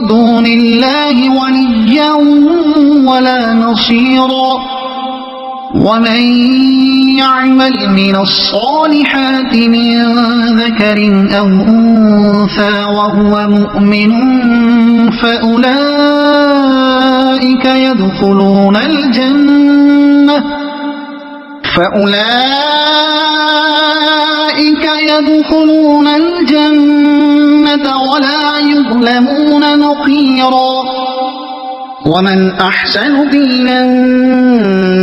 دون الله وليا ولا نصيرا ومن يعمل من الصالحات من ذكر أو أنثى وهو مؤمن فأولئك يدخلون الجنة ولا يظلمون نقيرا ومن أحسن دينا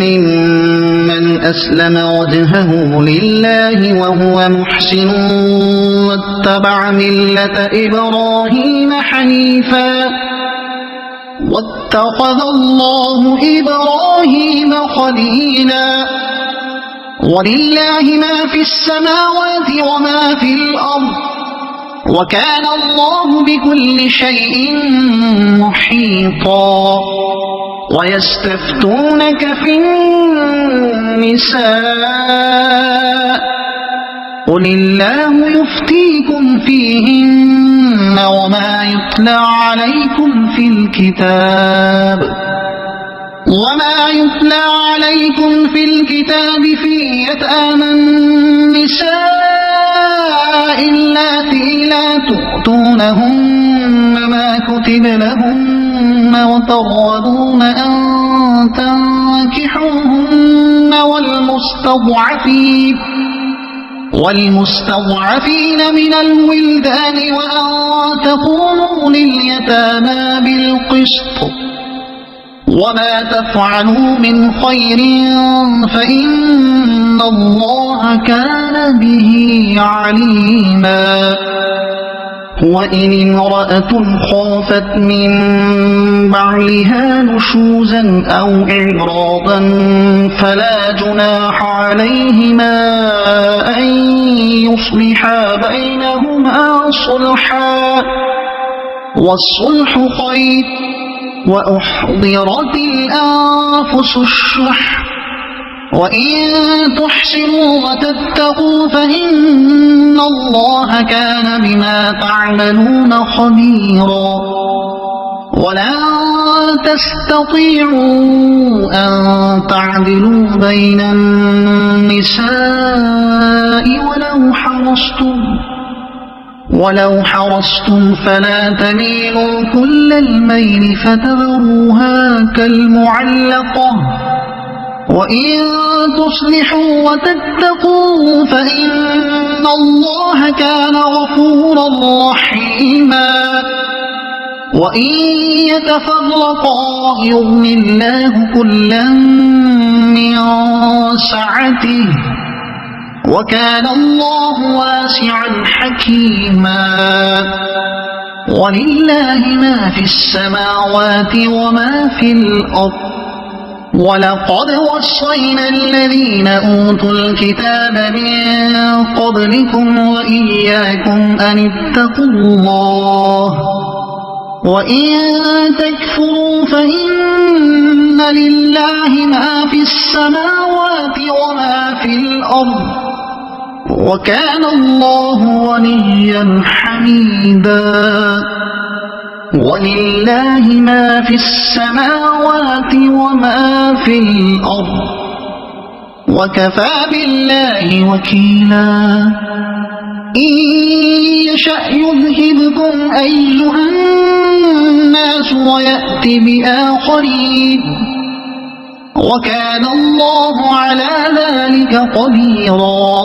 ممن أسلم وجهه لله وهو محسن واتبع ملة إبراهيم حنيفا واتخذ الله إبراهيم خليلا ولله ما في السماوات وما في الأرض وكان الله بكل شيء محيطا ويستفتونك في النساء قل الله يفتيكم فيهن وما يتلى عليكم في الكتاب في يتامى النساء اللاتي لا تؤتونهن ما كتب لهن وترغبون أن تنكحوهن والمستضعفين من الولدان وأن تقوموا لليتامى بالقسط وما تفعلوا من خير فإن الله كان به عليما وإن امرأة خافت من بعلها نشوزا أو إعراضا فلا جناح عليهما أن يصلحا بينهما صلحا والصلح خير وأحضرت الأنفس الشح وإن تحسنوا وتتقوا فإن الله كان بما تعملون خبيرا ولن تستطيعوا أن تعدلوا بين النساء ولو حرصتم فلا تميلوا كل الميل فتذروها كالمعلقة وإن تصلحوا وتتقوا فإن الله كان غفورا رحيما وإن يتفرقا يغن الله كلا من سعته وكان الله واسعا حكيما ولله ما في السماوات وما في الأرض ولقد وصينا الذين أوتوا الكتاب من قبلكم وإياكم أن اتقوا الله وإن تكفروا فإن لله ما في السماوات وما في الأرض وكان الله غنيا حميدا ولله ما في السماوات وما في الأرض وكفى بالله وكيلا إن يشأ يذهبكم أيها الناس ويأتي بآخرين وكان الله على ذلك قديرا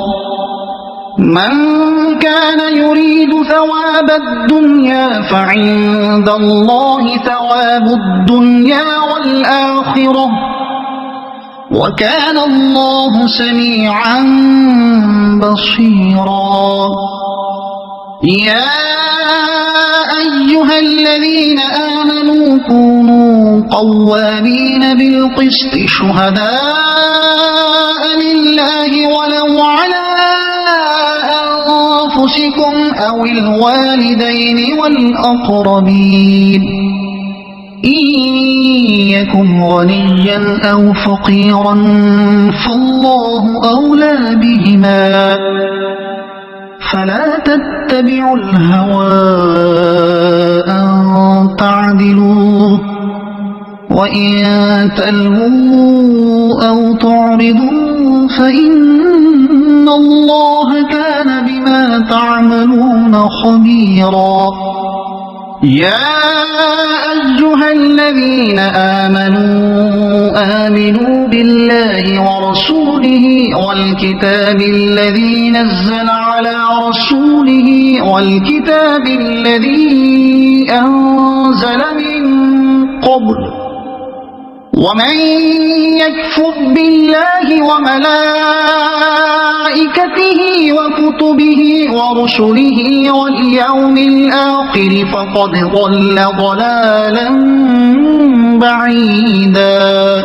من كان يريد ثواب الدنيا فعند الله ثواب الدنيا والآخرة وكان الله سميعا بصيرا يا أيها الذين آمنوا كونوا قوامين بالقسط شهداء لله ولو على أنفسكم أو الوالدين والأقربين إن يكن غنيا أو فقيرا فالله أولى بهما فلا تتبعوا الهوى أن تعدلوا وإن تلووا أو تعرضوا فإن الله كان بما تعملون خبيرا يا أيها الذين آمنوا بالله ورسوله والكتاب الذي نزل على رسوله والكتاب الذي أنزل من قبل ومن يكفر بالله وملائكته وكتبه ورسله واليوم الآخر فقد ضل ضلالا بعيدا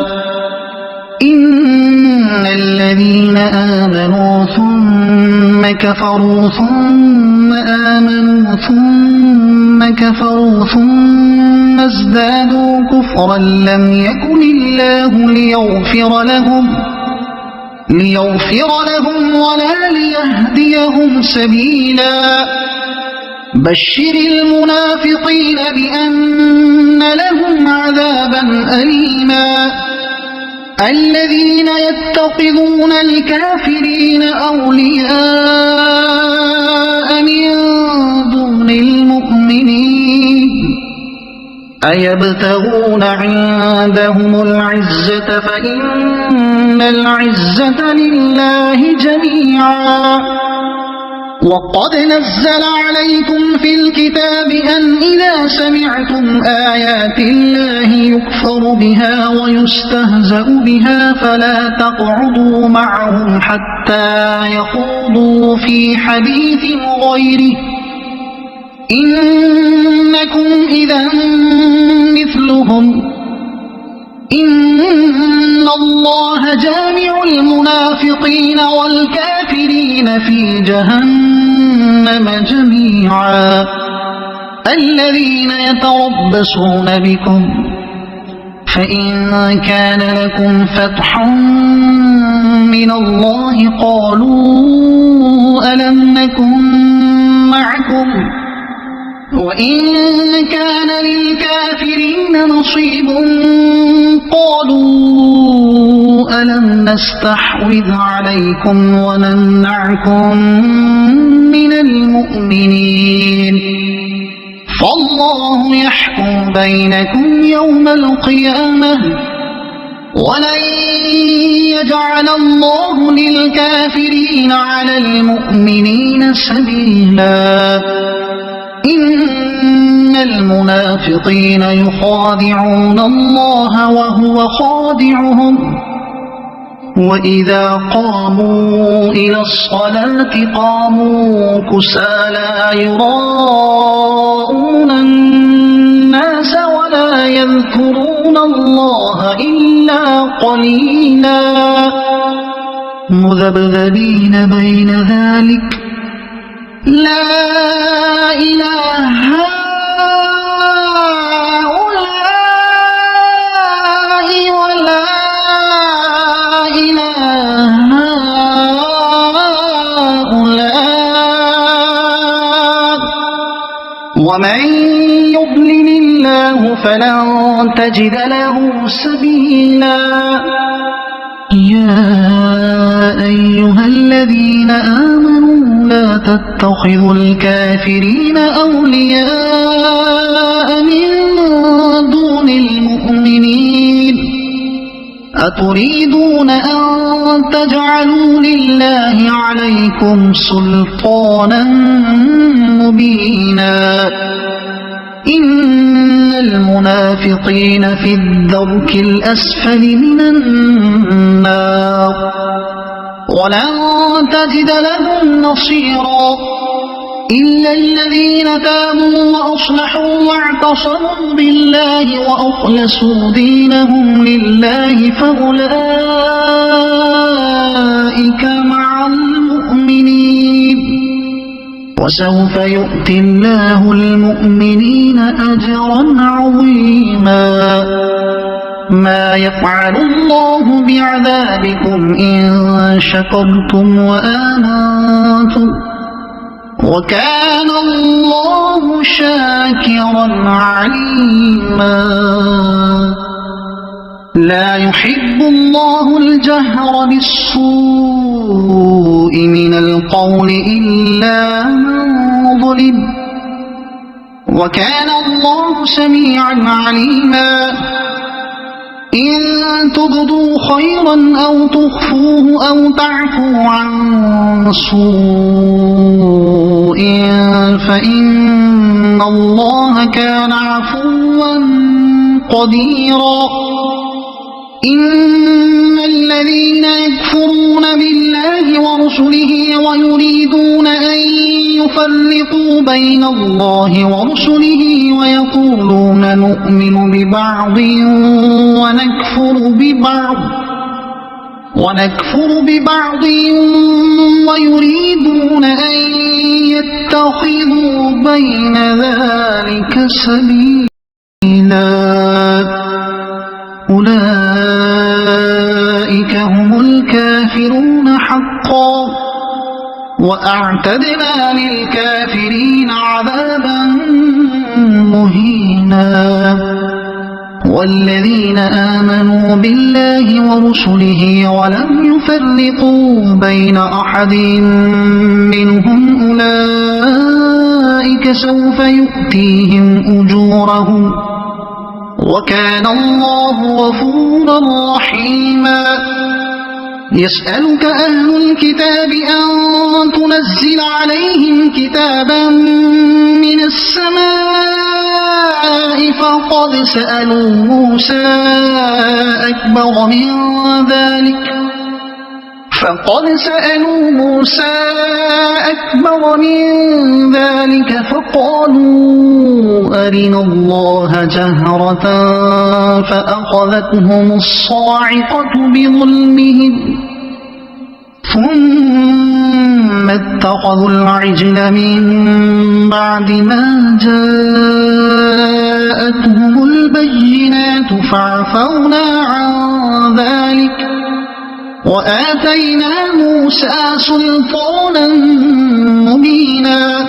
إن الذين آمنوا ثم كفروا ثم آمنوا ثم كفروا ثم ازدادوا كفرا لم يكن الله ليغفر لهم ولا ليهديهم سبيلا بشر المنافقين بأن لهم عذابا أليما الذين يتخذون الكافرين أولياء من دون المؤمنين أيبتغون عندهم العزة فإن العزة لله جميعا وقد نزل عليكم في الكتاب أن إذا سمعتم آيات الله يكفر بها ويستهزأ بها فلا تقعدوا معهم حتى يخوضوا في حديث غيره إنكم إذا مثلهم إن الله جامع المنافقين والكافرين في جهنم جميعا الذين يتربصون بكم فإن كان لكم فتح من الله قالوا ألم نكن معكم وإن كان للكافرين نصيب قالوا ألم نستحوذ عليكم ونمنعكم من المؤمنين فالله يحكم بينكم يوم القيامة ولن يجعل الله للكافرين على المؤمنين سبيلا إن المنافقين يخادعون الله وهو خادعهم وإذا قاموا إلى الصلاة قاموا كسالى يراءون الناس ولا يذكرون الله إلا قليلا مذبذبين بين ذلك لا إله هؤلاء ولا إله هؤلاء ومن يضلل الله فلن تجد له سبيلا يا أيها الذين آمنوا لا تتخذوا الكافرين أولياء من دون المؤمنين أتريدون أن تجعلوا لله عليكم سلطانا مبينا إن المنافقين في الدرك الأسفل من النار ولن تجد لهم نصيرا إلا الذين تابوا وأصلحوا واعتصموا بالله وأخلصوا دينهم لله فأولئك مع المؤمنين وسوف يؤتي الله المؤمنين أجرا عظيما ما يفعل الله بعذابكم إن شكرتم وآمنتم وكان الله شاكرا عليما لا يحب الله الجهر بالسوء من القول إلا من ظلم وكان الله سميعا عليما إن تبدوا خيرا أو تخفوه أو تعفوا عن سوء فإن الله كان عفوا قديرا إن الذين يكفرون بالله ورسله ويريدون أن يفرقوا بين الله ورسله ويقولون نؤمن ببعض ونكفر ببعض ويريدون أن يتخذوا بين ذلك سبيلا أولئك هم الكافرون حقا وأعتدنا للكافرين عذابا مهينا والذين آمنوا بالله ورسله ولم يفرقوا بين أحد منهم أولئك سوف يؤتيهم أجورهم وكان الله غفورا رحيما يسألك أهل الكتاب أن تنزل عليهم كتابا من السماء فقد سألوا موسى أكبر من ذلك فقالوا أرنا الله جهرة فأخذتهم الصاعقة بظلمهم ثم اتخذوا العجل من بعد ما جاءتهم البينات فعفونا عن ذلك وآتينا موسى سلطانا مبينا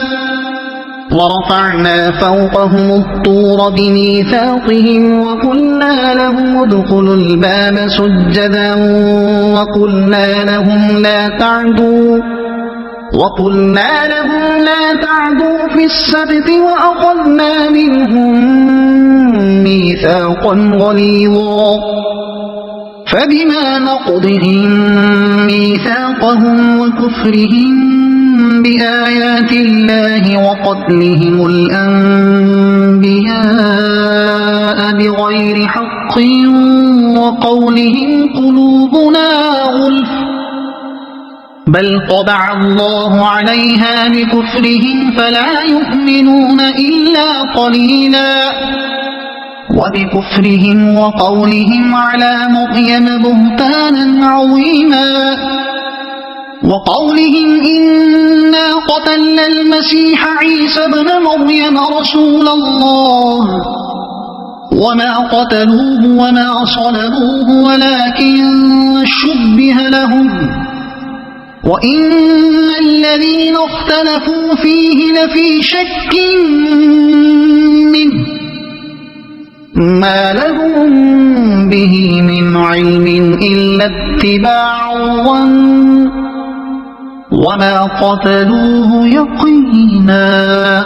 ورفعنا فوقهم الطور بميثاقهم وقلنا لهم ادخلوا الباب سجدا وقلنا لهم لا تعدوا في السبت وأخذنا منهم ميثاقا غليظا فبما نقضهم ميثاقهم وكفرهم بآيات الله وقتلهم الأنبياء بغير حق وقولهم قلوبنا غلف بل طبع الله عليها بكفرهم فلا يؤمنون إلا قليلا وبكفرهم وقولهم على مريم بهتانا عظيما وقولهم إنا قتلنا المسيح عيسى ابن مريم رسول الله وما قتلوه وما صلبوه ولكن شبه لهم وإن الذين اختلفوا فيه لفي شك منه ما لهم به من علم إلا اتباع الظن وما قتلوه يقينا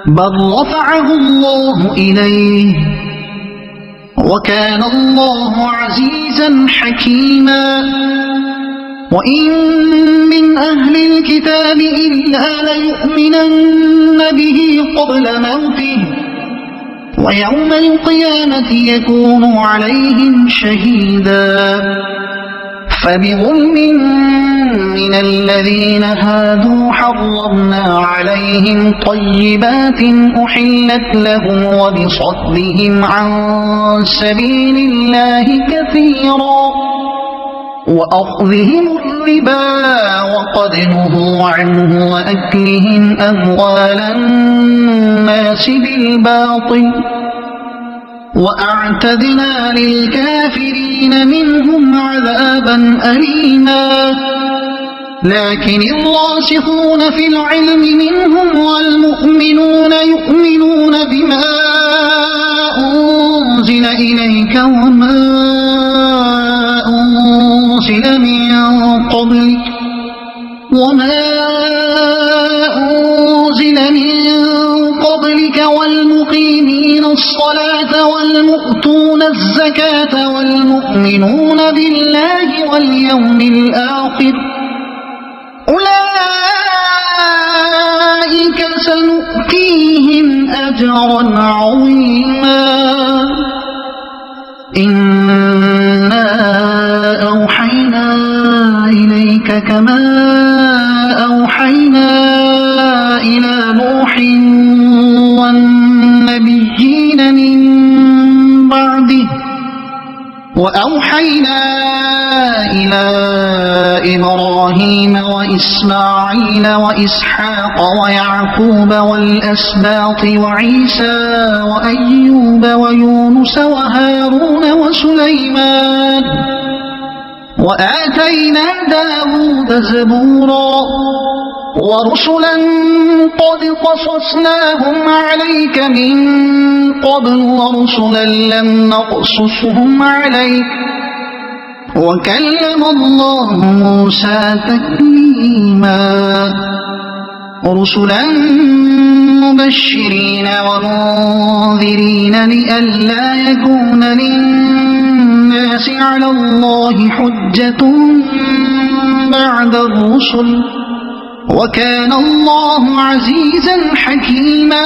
بل رفعه الله إليه وكان الله عزيزا حكيما وإن من أهل الكتاب إلا ليؤمنن به قبل موته ويوم القيامة يكون عليهم شهيدا فبظلم من الذين هادوا حرمنا عليهم طيبات أحلت لهم وبصدهم عن سبيل الله كثيرا وأخذهم الربا وقد نهوا عنه وأكلهم أموال الناس بالباطل وأعتدنا للكافرين منهم عذابا أليما لكن الراسخون في العلم منهم والمؤمنون يؤمنون بما أنزل إليك وما أنزل من قبلك والمقيمين الصلاة والمؤتون الزكاة والمؤمنون بالله واليوم الآخر أولئك سنؤتيهم أجرا عظيما إنا أوحينا إليك كما أوحينا إلى نوح والنبيين من بعده وأوحينا إلى إبراهيم وإسماعيل وإسحاق ويعقوب والأسباط وعيسى وأيوب ويونس وهارون وسليمان وآتينا داود زبورا ورسلا قد قصصناهم عليك من قبل ورسلا لم نقصصهم عليك وكلم الله موسى تكليما رسلا مبشرين ومنذرين لئلا يكون للناس على الله حجة بعد الرسل وكان الله عزيزا حكيما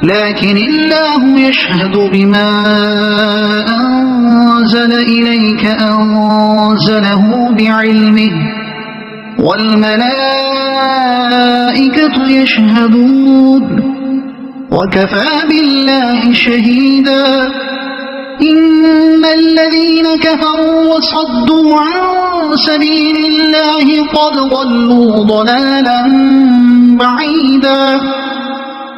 لكن الله يشهد بما أنزل إليك أنزله بعلمه والملائكة يشهدون وكفى بالله شهيدا إن الذين كفروا وصدوا عن سبيل الله قد ضلوا ضلالا بعيدا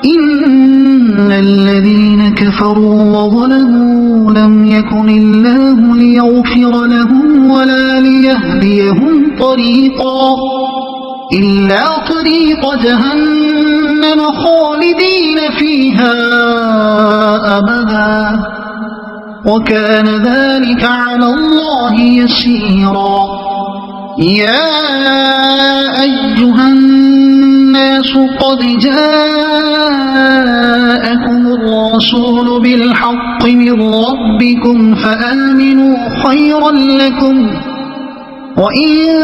إن الذين كفروا وظلموا لم يكن الله ليغفر لهم ولا ليهديهم طريقا إلا طريق جهنم جهنم خالدين فيها أبدا وكان ذلك على الله يسيرا يا أيها الناس قد جاءكم الرسول بالحق من ربكم فآمنوا خيرا لكم وإن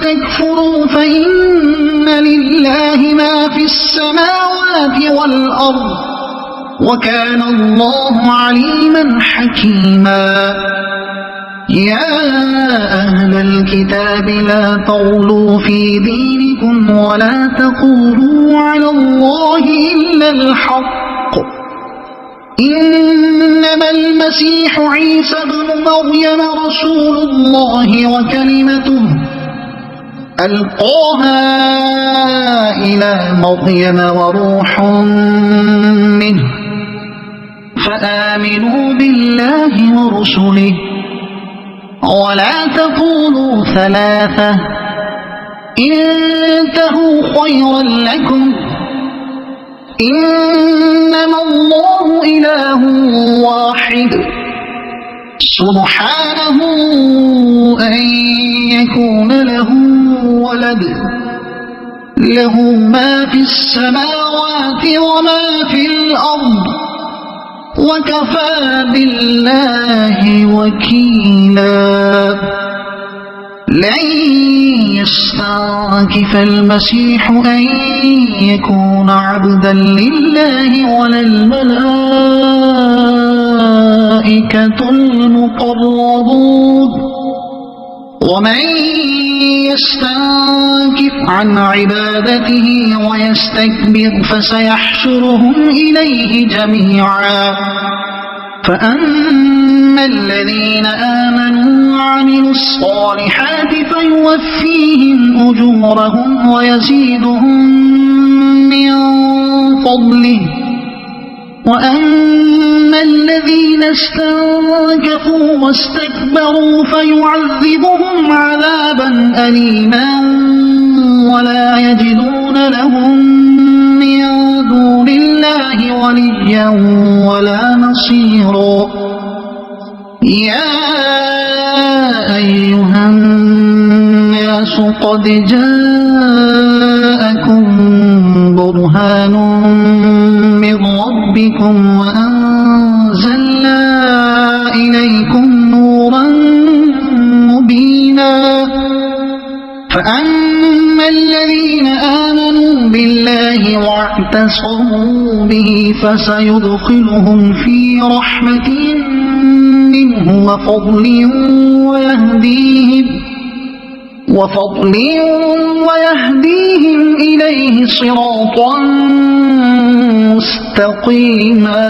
تكفروا فإن لله ما في السماوات والأرض وكان الله عليما حكيما يا أهل الكتاب لا تغلوا في دينكم ولا تقولوا على الله إلا الحق إنما المسيح عيسى ابن مريم رسول الله وكلمته ألقاها إلى مريم وروح منه فآمنوا بالله ورسله ولا تقولوا ثلاثة انتهوا خيرا لكم إنما الله إله واحد سبحانه أن يكون له ولد له ما في السماوات وما في الأرض وكفى بالله وكيلا لن يستنكف المسيح أن يكون عبدا لله ولا الملائكة المقربون ومن يستنكف عن عبادته ويستكبر فسيحشرهم إليه جميعا فأما الذين آمنوا وعملوا الصالحات فيوفيهم أجورهم ويزيدهم من فضله وأما الذين استنكفوا واستكبروا فيعذبهم عذابا أليما ولا يجدون لهم من دون الله وليا ولا نصيرا يا أيها الناس قد جاءكم برهان من ربكم وأنزلنا إليكم نورا مبينا فأما الذين آمنوا بالله واعتصموا به فسيدخلهم في رحمة منه وفضل ويهديهم إليه صراطا مستقيما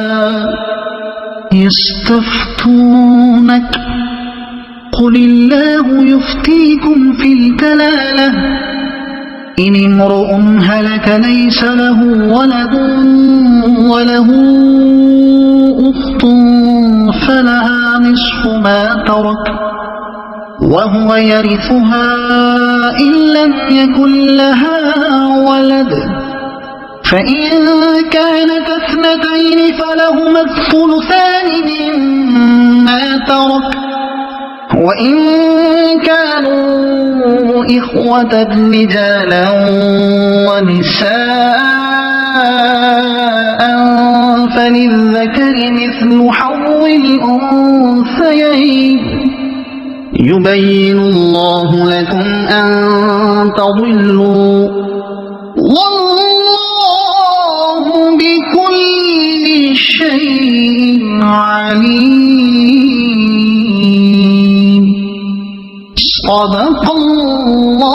يستفتونك قل الله يفتيكم في الكلالة إن امرؤ هلك ليس له ولد وله أخت فلها نصف ما ترك وهو يرثها إن لم يكن لها ولد فإن كانت اثنتين فلهما الثلثان مما ترك وإن كانوا إخوة رجالا ونساء فللذكر مثل حظ الأنثيين يبين الله لكم أن تضلوا والله بكل شيء عليم صدق الله